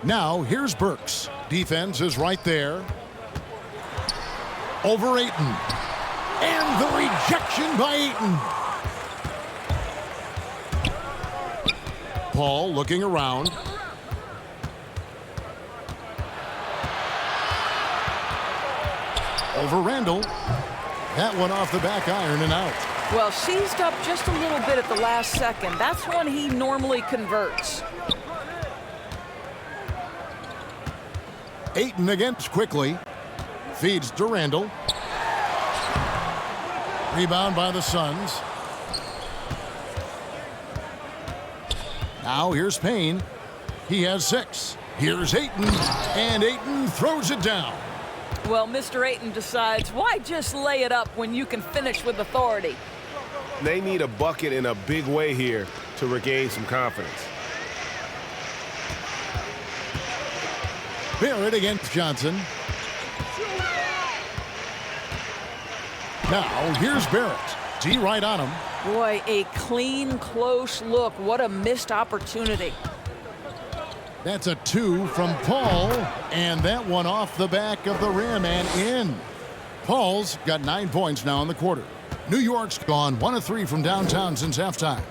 Now here's Burks. Defense is right there. Over Ayton. And the rejection by Ayton. Paul looking around. Over Randle. That one off the back iron and out. Well, seized up just a little bit at the last second. That's when he normally converts. Ayton against quickly. Feeds to Randle. Rebound by the Suns. Now here's Payne. He has 6. Here's Ayton. And Ayton throws it down. Well, Mr. Ayton decides, why just lay it up when you can finish with authority? They need a bucket in a big way here to regain some confidence. Barrett against Johnson. Now, here's Barrett. D right on him. Boy, a clean, close look. What a missed opportunity. That's a 2 from Paul, and that one off the back of the rim and in. Paul's got 9 points now in the quarter. New York's gone 1 of 3 from downtown since halftime.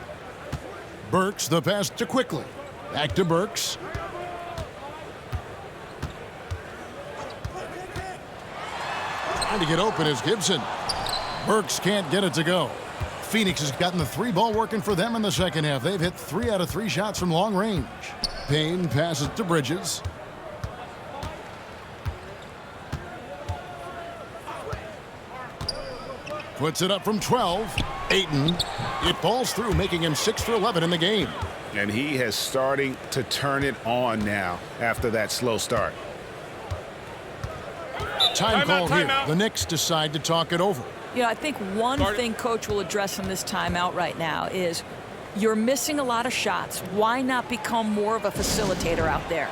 Burks the pass to quickly. Back to Burks. Trying to get open is Gibson. Burks can't get it to go. Phoenix has gotten the 3-ball working for them in the second half. They've hit 3 out of 3 shots from long range. Payne passes to Bridges. Puts it up from 12. Ayton. It falls through, making him 6 for 11 in the game. And he has starting to turn it on now after that slow start. Time call here. The Knicks decide to talk it over. You know, I think one thing Coach will address in this timeout right now is you're missing a lot of shots. Why not become more of a facilitator out there?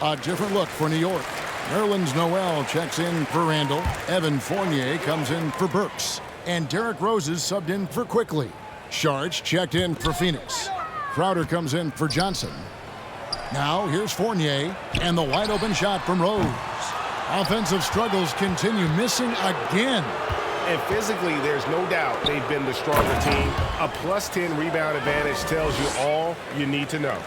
A different look for New York. Nerlens Noel checks in for Randall. Evan Fournier comes in for Burks. And Derrick Rose is subbed in for Quickly. Sharge checked in for Phoenix. Crowder comes in for Johnson. Now here's Fournier and the wide open shot from Rose. Offensive struggles continue, missing again. And physically, there's no doubt they've been the stronger team. A +10 rebound advantage tells you all you need to know.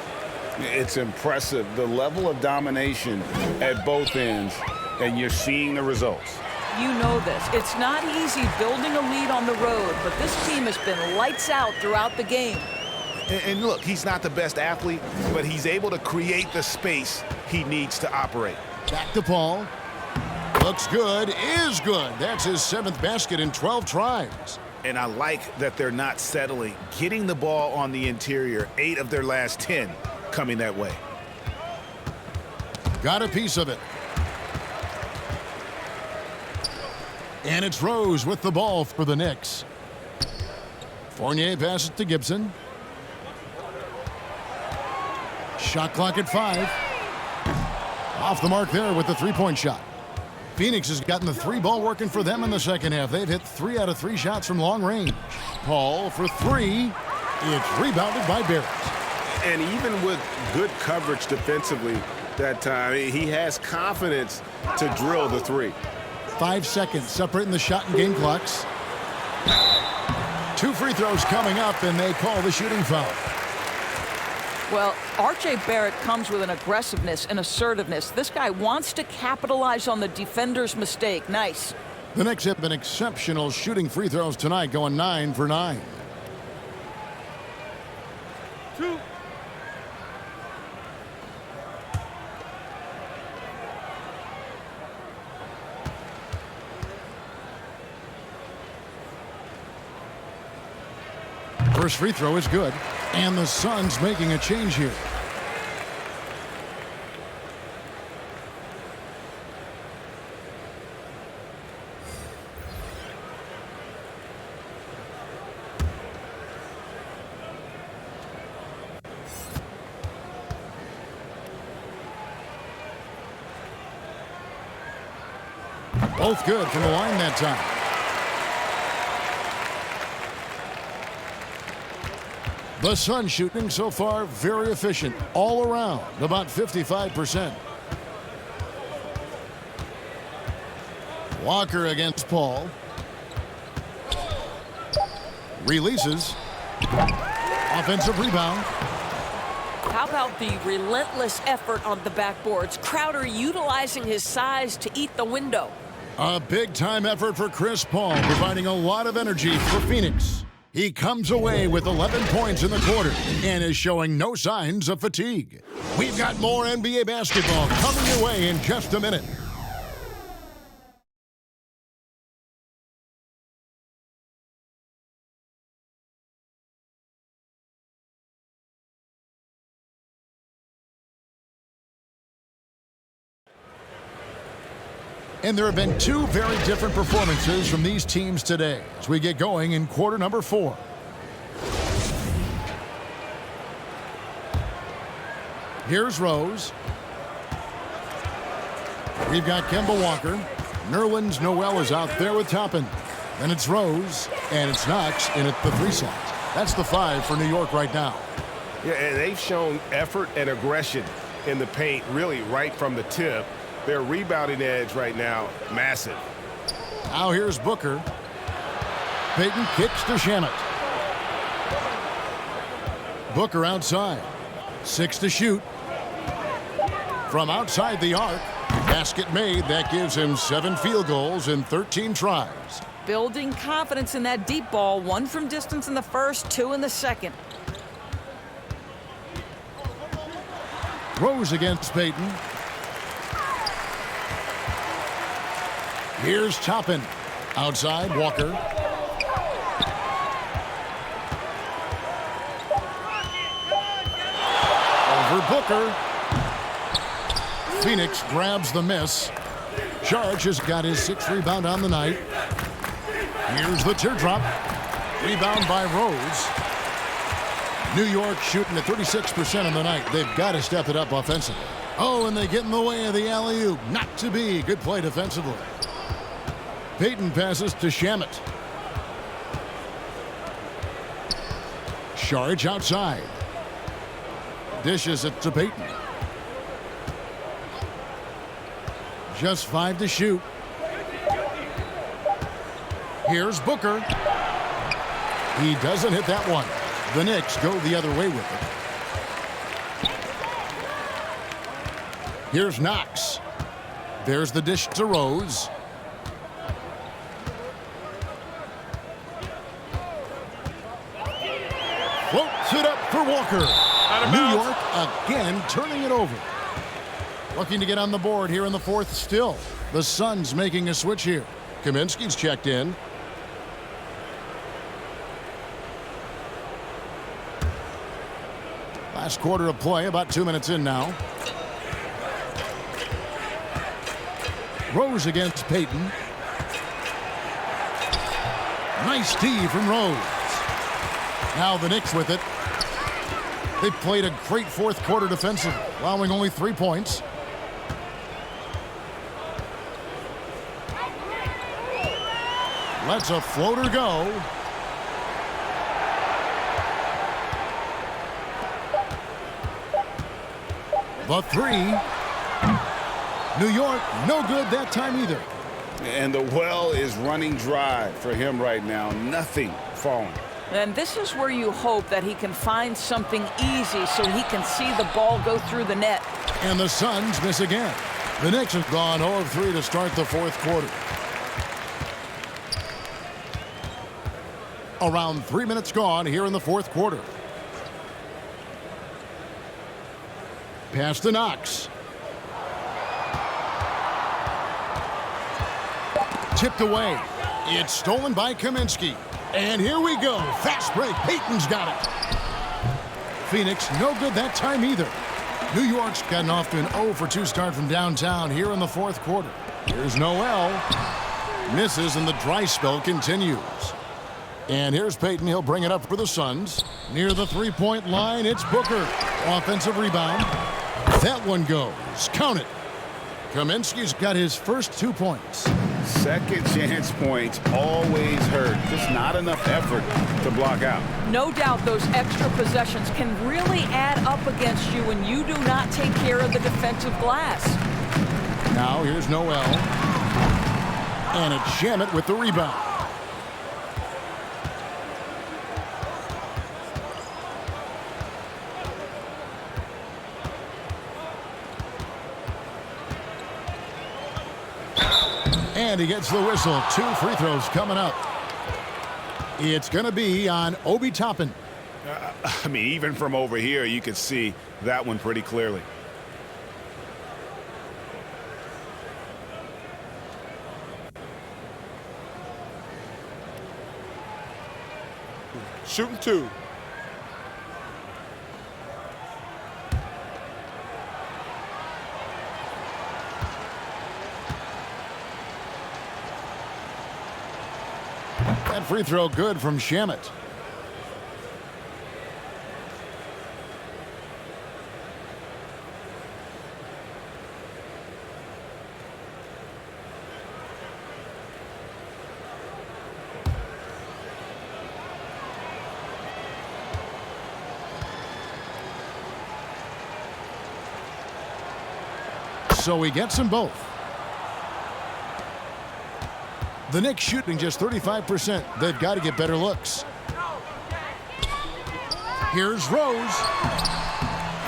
It's impressive, the level of domination at both ends, and you're seeing the results. You know this. It's not easy building a lead on the road, but this team has been lights out throughout the game. And look, he's not the best athlete, but he's able to create the space he needs to operate. Back to Paul. Looks good, is good. That's his 7th basket in 12 tries. And I like that they're not settling. Getting the ball on the interior, 8 of their last 10 coming that way. Got a piece of it. And it's Rose with the ball for the Knicks. Fournier passes to Gibson. Shot clock at 5. Off the mark there with the three-point shot. Phoenix has gotten the 3 ball working for them in the second half. They've hit 3 out of 3 shots from long range. Paul for 3. It's rebounded by Barrett. And even with good coverage defensively that time, he has confidence to drill the 3. 5 seconds separating the shot and game clocks. 2 free throws coming up, and they call the shooting foul. Well, R.J. Barrett comes with an aggressiveness and assertiveness. This guy wants to capitalize on the defender's mistake. Nice. The Knicks have been exceptional shooting free throws tonight, going 9 for 9. 2. First free throw is good, and the Suns making a change here. Both good from the line that time. The Suns shooting so far very efficient all around, about 55%. Walker against Paul. Releases. Offensive rebound. How about the relentless effort on the backboards? Crowder utilizing his size to eat the window. A big-time effort for Chris Paul, providing a lot of energy for Phoenix. He comes away with 11 points in the quarter and is showing no signs of fatigue. We've got more NBA basketball coming your way in just a minute. And there have been 2 very different performances from these teams today as we get going in quarter number 4. Here's Rose. We've got Kemba Walker. Nerlens Noel is out there with Toppin. Then it's Rose, and it's Knox in at the 3 slot. That's the 5 for New York right now. Yeah, and they've shown effort and aggression in the paint, really right from the tip. Their rebounding edge right now, massive. Now here's Booker. Payton kicks to Shamet. Booker outside. 6 to shoot. From outside the arc. Basket made. That gives him 7 field goals in 13 tries. Building confidence in that deep ball. 1 from distance in the first, 2 in the second. Rose against Payton. Here's Toppin. Outside, Walker. Over Booker. Phoenix grabs the miss. Sharge has got his 6th rebound on the night. Here's the teardrop. Rebound by Rose. New York shooting at 36% on the night. They've got to step it up offensively. Oh, and they get in the way of the alley-oop. Not to be. Good play defensively. Payton passes to Shamet. Saric outside. Dishes it to Payton. Just 5 to shoot. Here's Booker. He doesn't hit that one. The Knicks go the other way with it. Here's Knox. There's the dish to Rose. Floats it up for Walker. New York again turning it over. Looking to get on the board here in the fourth still. The Suns making a switch here. Kaminsky's checked in. Last quarter of play, about 2 minutes in now. Rose against Payton. Nice D from Rose. Now the Knicks with it. They played a great fourth quarter defensive, allowing only 3 points. Lets a floater go. The three. New York, no good that time either. And the well is running dry for him right now. Nothing falling. And this is where you hope that he can find something easy so he can see the ball go through the net. And the Suns miss again. The Knicks have gone 0 of 3 to start the fourth quarter. Around 3 minutes gone here in the fourth quarter. Pass to Knox. Tipped away. It's stolen by Kaminsky. And here we go. Fast break. Payton's got it. Phoenix, no good that time either. New York's gotten off to an 0 for 2 start from downtown here in the fourth quarter. Here's Noel. Misses and the dry spell continues. And here's Payton. He'll bring it up for the Suns. Near the three-point line, it's Booker. Offensive rebound. That one goes. Count it. Kaminsky's got his first 2 points. Second chance points always hurt. Just not enough effort to block out. No doubt those extra possessions can really add up against you when you do not take care of the defensive glass. Now here's Noel. And it's Shamet with the rebound. And he gets the whistle. 2 free throws coming up. It's going to be on Obi Toppin. I mean, even from over here, you could see that one pretty clearly. Shooting 2. That free throw good from Shamet. So he gets them both. The Knicks shooting just 35%. They've got to get better looks. Here's Rose.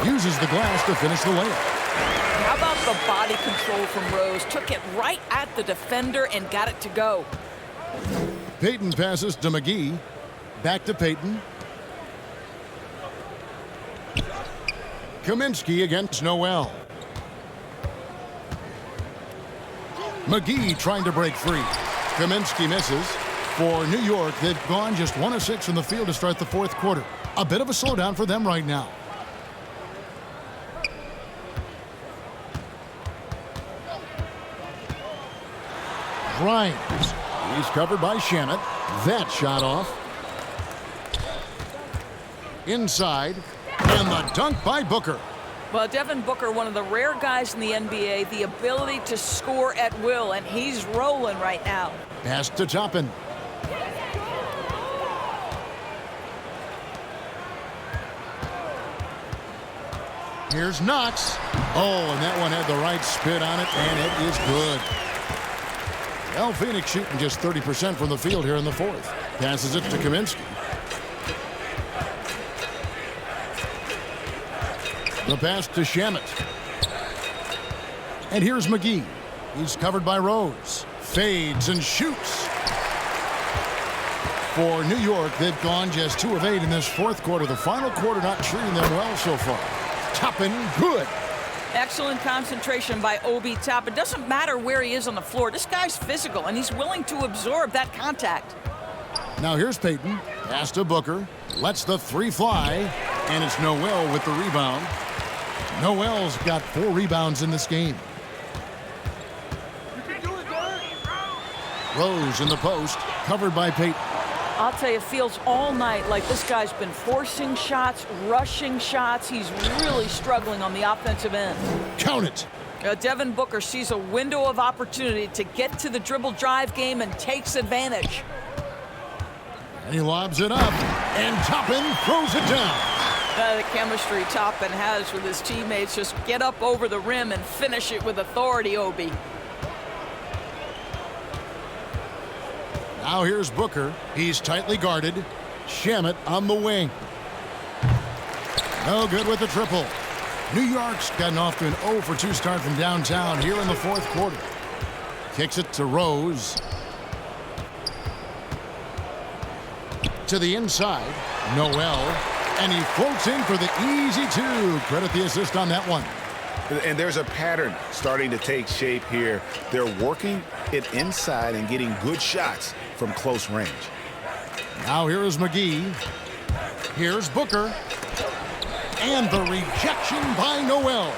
Uses the glass to finish the layup. How about the body control from Rose? Took it right at the defender and got it to go. Payton passes to McGee. Back to Payton. Kaminsky against Noel. McGee trying to break free. Kaminsky misses. For New York, they've gone just 1 of 6 from the field to start the fourth quarter. A bit of a slowdown for them right now. Grimes. He's covered by Shamet. That shot off. Inside. And the dunk by Booker. Well, Devin Booker, one of the rare guys in the NBA, the ability to score at will, and he's rolling right now. Pass to Toppin. Here's Knox. Oh, and that one had the right spin on it, and it is good. Well, Phoenix shooting just 30% from the field here in the fourth. Passes it to Kaminsky. The pass to Shamet. And here's McGee. He's covered by Rose. Fades and shoots. For New York, they've gone just 2 of 8 in this fourth quarter. The final quarter not treating them well so far. Toppin, good. Excellent concentration by Obi Toppin. It doesn't matter where he is on the floor. This guy's physical, and he's willing to absorb that contact. Now here's Payton. Pass to Booker. Lets the 3 fly. And it's Noel with the rebound. Noel's got 4 rebounds in this game. Rose in the post, covered by Payton. I'll tell you, it feels all night like this guy's been forcing shots, rushing shots. He's really struggling on the offensive end. Count it. Devin Booker sees a window of opportunity to get to the dribble drive game and takes advantage. And he lobs it up, and Toppin throws it down. The chemistry Toppin has with his teammates, just get up over the rim and finish it with authority, Obi. Now here's Booker. He's tightly guarded. Shamet on the wing. No good with the triple. New York's gotten off to an 0 for 2 start from downtown here in the fourth quarter. Kicks it to Rose. To the inside. Noel. And he floats in for the easy 2. Credit the assist on that one. And there's a pattern starting to take shape here. They're working it inside and getting good shots from close range. Now here is McGee. Here's Booker. And the rejection by Noel.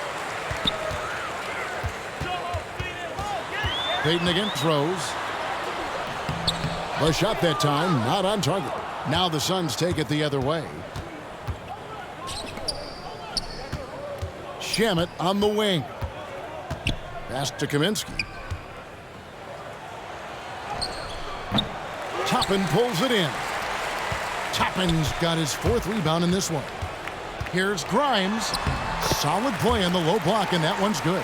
Payton against Rose. The shot that time, not on target. Now the Suns take it the other way. Shamet on the wing. Pass to Kaminsky. Toppin pulls it in. Toppin's got his 4th rebound in this one. Here's Grimes. Solid play on the low block, and that one's good.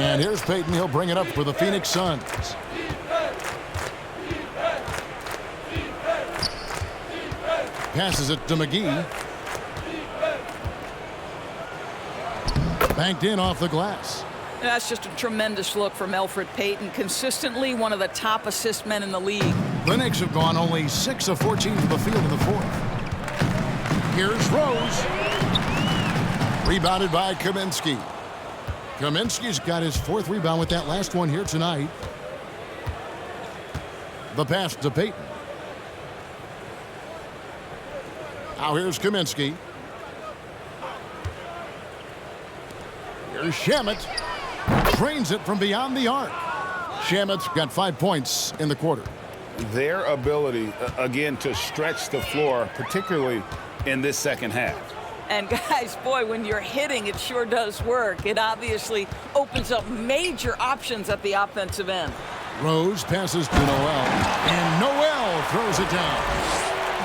And here's Payton. He'll bring it up for the Phoenix Suns. Passes it to McGee. Banked in off the glass. That's just a tremendous look from Elfrid Payton. Consistently one of the top assist men in the league. The Knicks have gone only 6 of 14 from the field in the fourth. Here's Rose. Rebounded by Kaminsky. Kaminsky's got his 4th rebound with that last one here tonight. The pass to Payton. Now here's Kaminsky. Here's Shamet. Drains it from beyond the arc. Shamet's got 5 points in the quarter. Their ability, again, to stretch the floor, particularly in this second half. And guys, boy, when you're hitting, it sure does work. It obviously opens up major options at the offensive end. Rose passes to Noel, and Noel throws it down.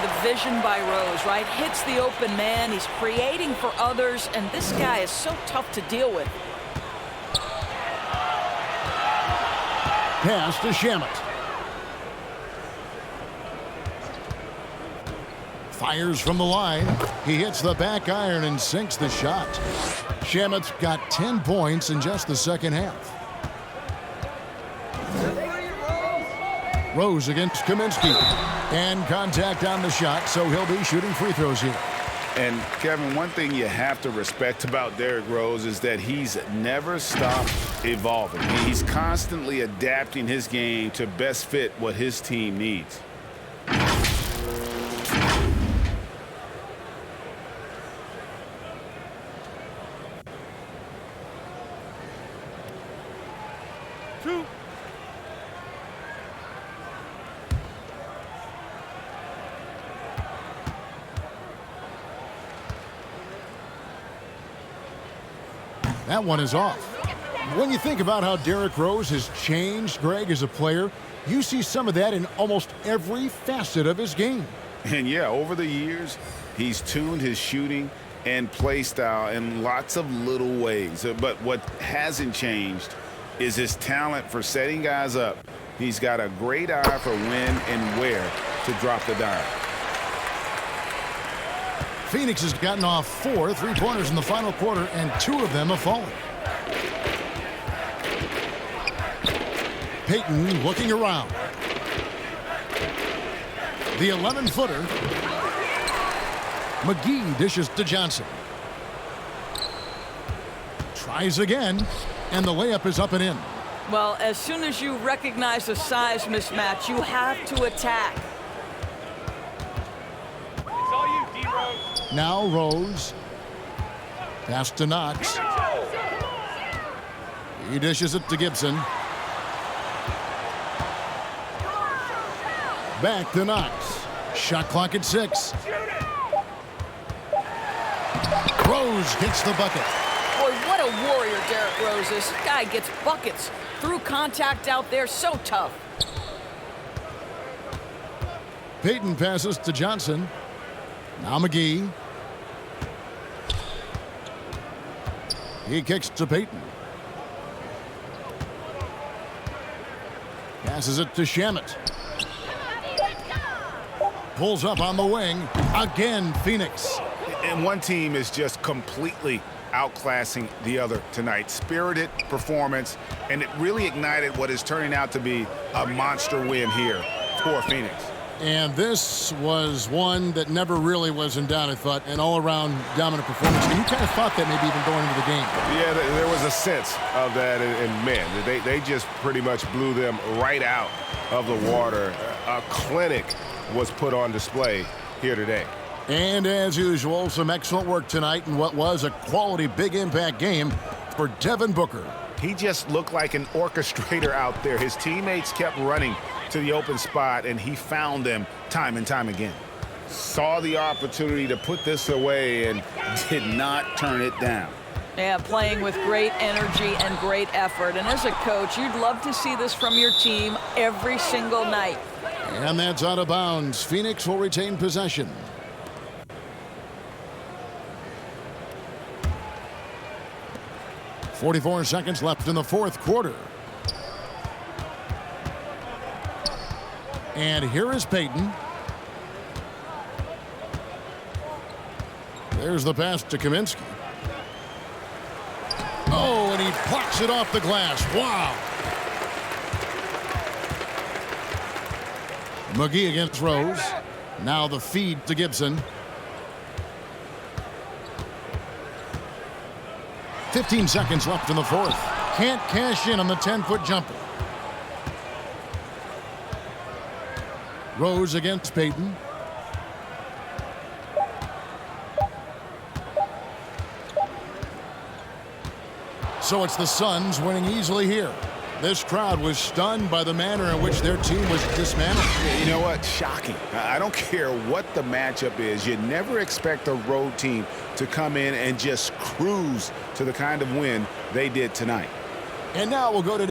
The vision by Rose, right? Hits the open man. He's creating for others, and this guy is so tough to deal with. Pass to Shamet. Fires from the line. He hits the back iron and sinks the shot. Shamet's got 10 points in just the second half. Rose against Kaminsky. And contact on the shot, so he'll be shooting free throws here. And, Kevin, one thing you have to respect about Derrick Rose is that he's never stopped evolving. He's constantly adapting his game to best fit what his team needs. That one is off. When you think about how Derrick Rose has changed, Greg, as a player, you see some of that in almost every facet of his game. And yeah, over the years, he's tuned his shooting and play style in lots of little ways. But what hasn't changed is his talent for setting guys up. He's got a great eye for when and where to drop the dime. Phoenix has gotten off 4 3-pointers in the final quarter, and 2 of them have fallen. Payton looking around. The 11-footer. McGee dishes to Johnson. Tries again, and the layup is up and in. Well, as soon as you recognize a size mismatch, you have to attack. It's all you, D-Rose. Now Rose. Pass to Knox. He dishes it to Gibson. Back to Knox. Shot clock at 6. Rose gets the bucket. Boy, what a warrior Derrick Rose is. This guy gets buckets through contact out there. So tough. Payton passes to Johnson. Now McGee. He kicks to Payton. Passes it to Shamet. Pulls up on the wing. Again, Phoenix. And one team is just completely outclassing the other tonight. Spirited performance, and it really ignited what is turning out to be a monster win here for Phoenix. And this was one that never really was in doubt, I thought, an all-around dominant performance. And you kind of thought that maybe even going into the game. Yeah, there was a sense of that, and man, they just pretty much blew them right out of the water. A clinic was put on display here today. And as usual, some excellent work tonight in what was a quality big impact game for Devin Booker. He just looked like an orchestrator out there. His teammates kept running to the open spot, and he found them time and time again. Saw the opportunity to put this away and did not turn it down. Yeah, playing with great energy and great effort. And as a coach, you'd love to see this from your team every single night. And that's out of bounds. Phoenix will retain possession. .44 seconds left in the fourth quarter. And here is Payton. There's the pass to Kaminsky. Oh, and he plucks it off the glass. Wow. McGee against Rose. Now the feed to Gibson. 15 seconds left in the fourth. Can't cash in on the 10-foot jumper. Rose against Payton. So it's the Suns winning easily here. This crowd was stunned by the manner in which their team was dismantled. You know what? Shocking. I don't care what the matchup is. You never expect a road team to come in and just cruise to the kind of win they did tonight. And now we'll go to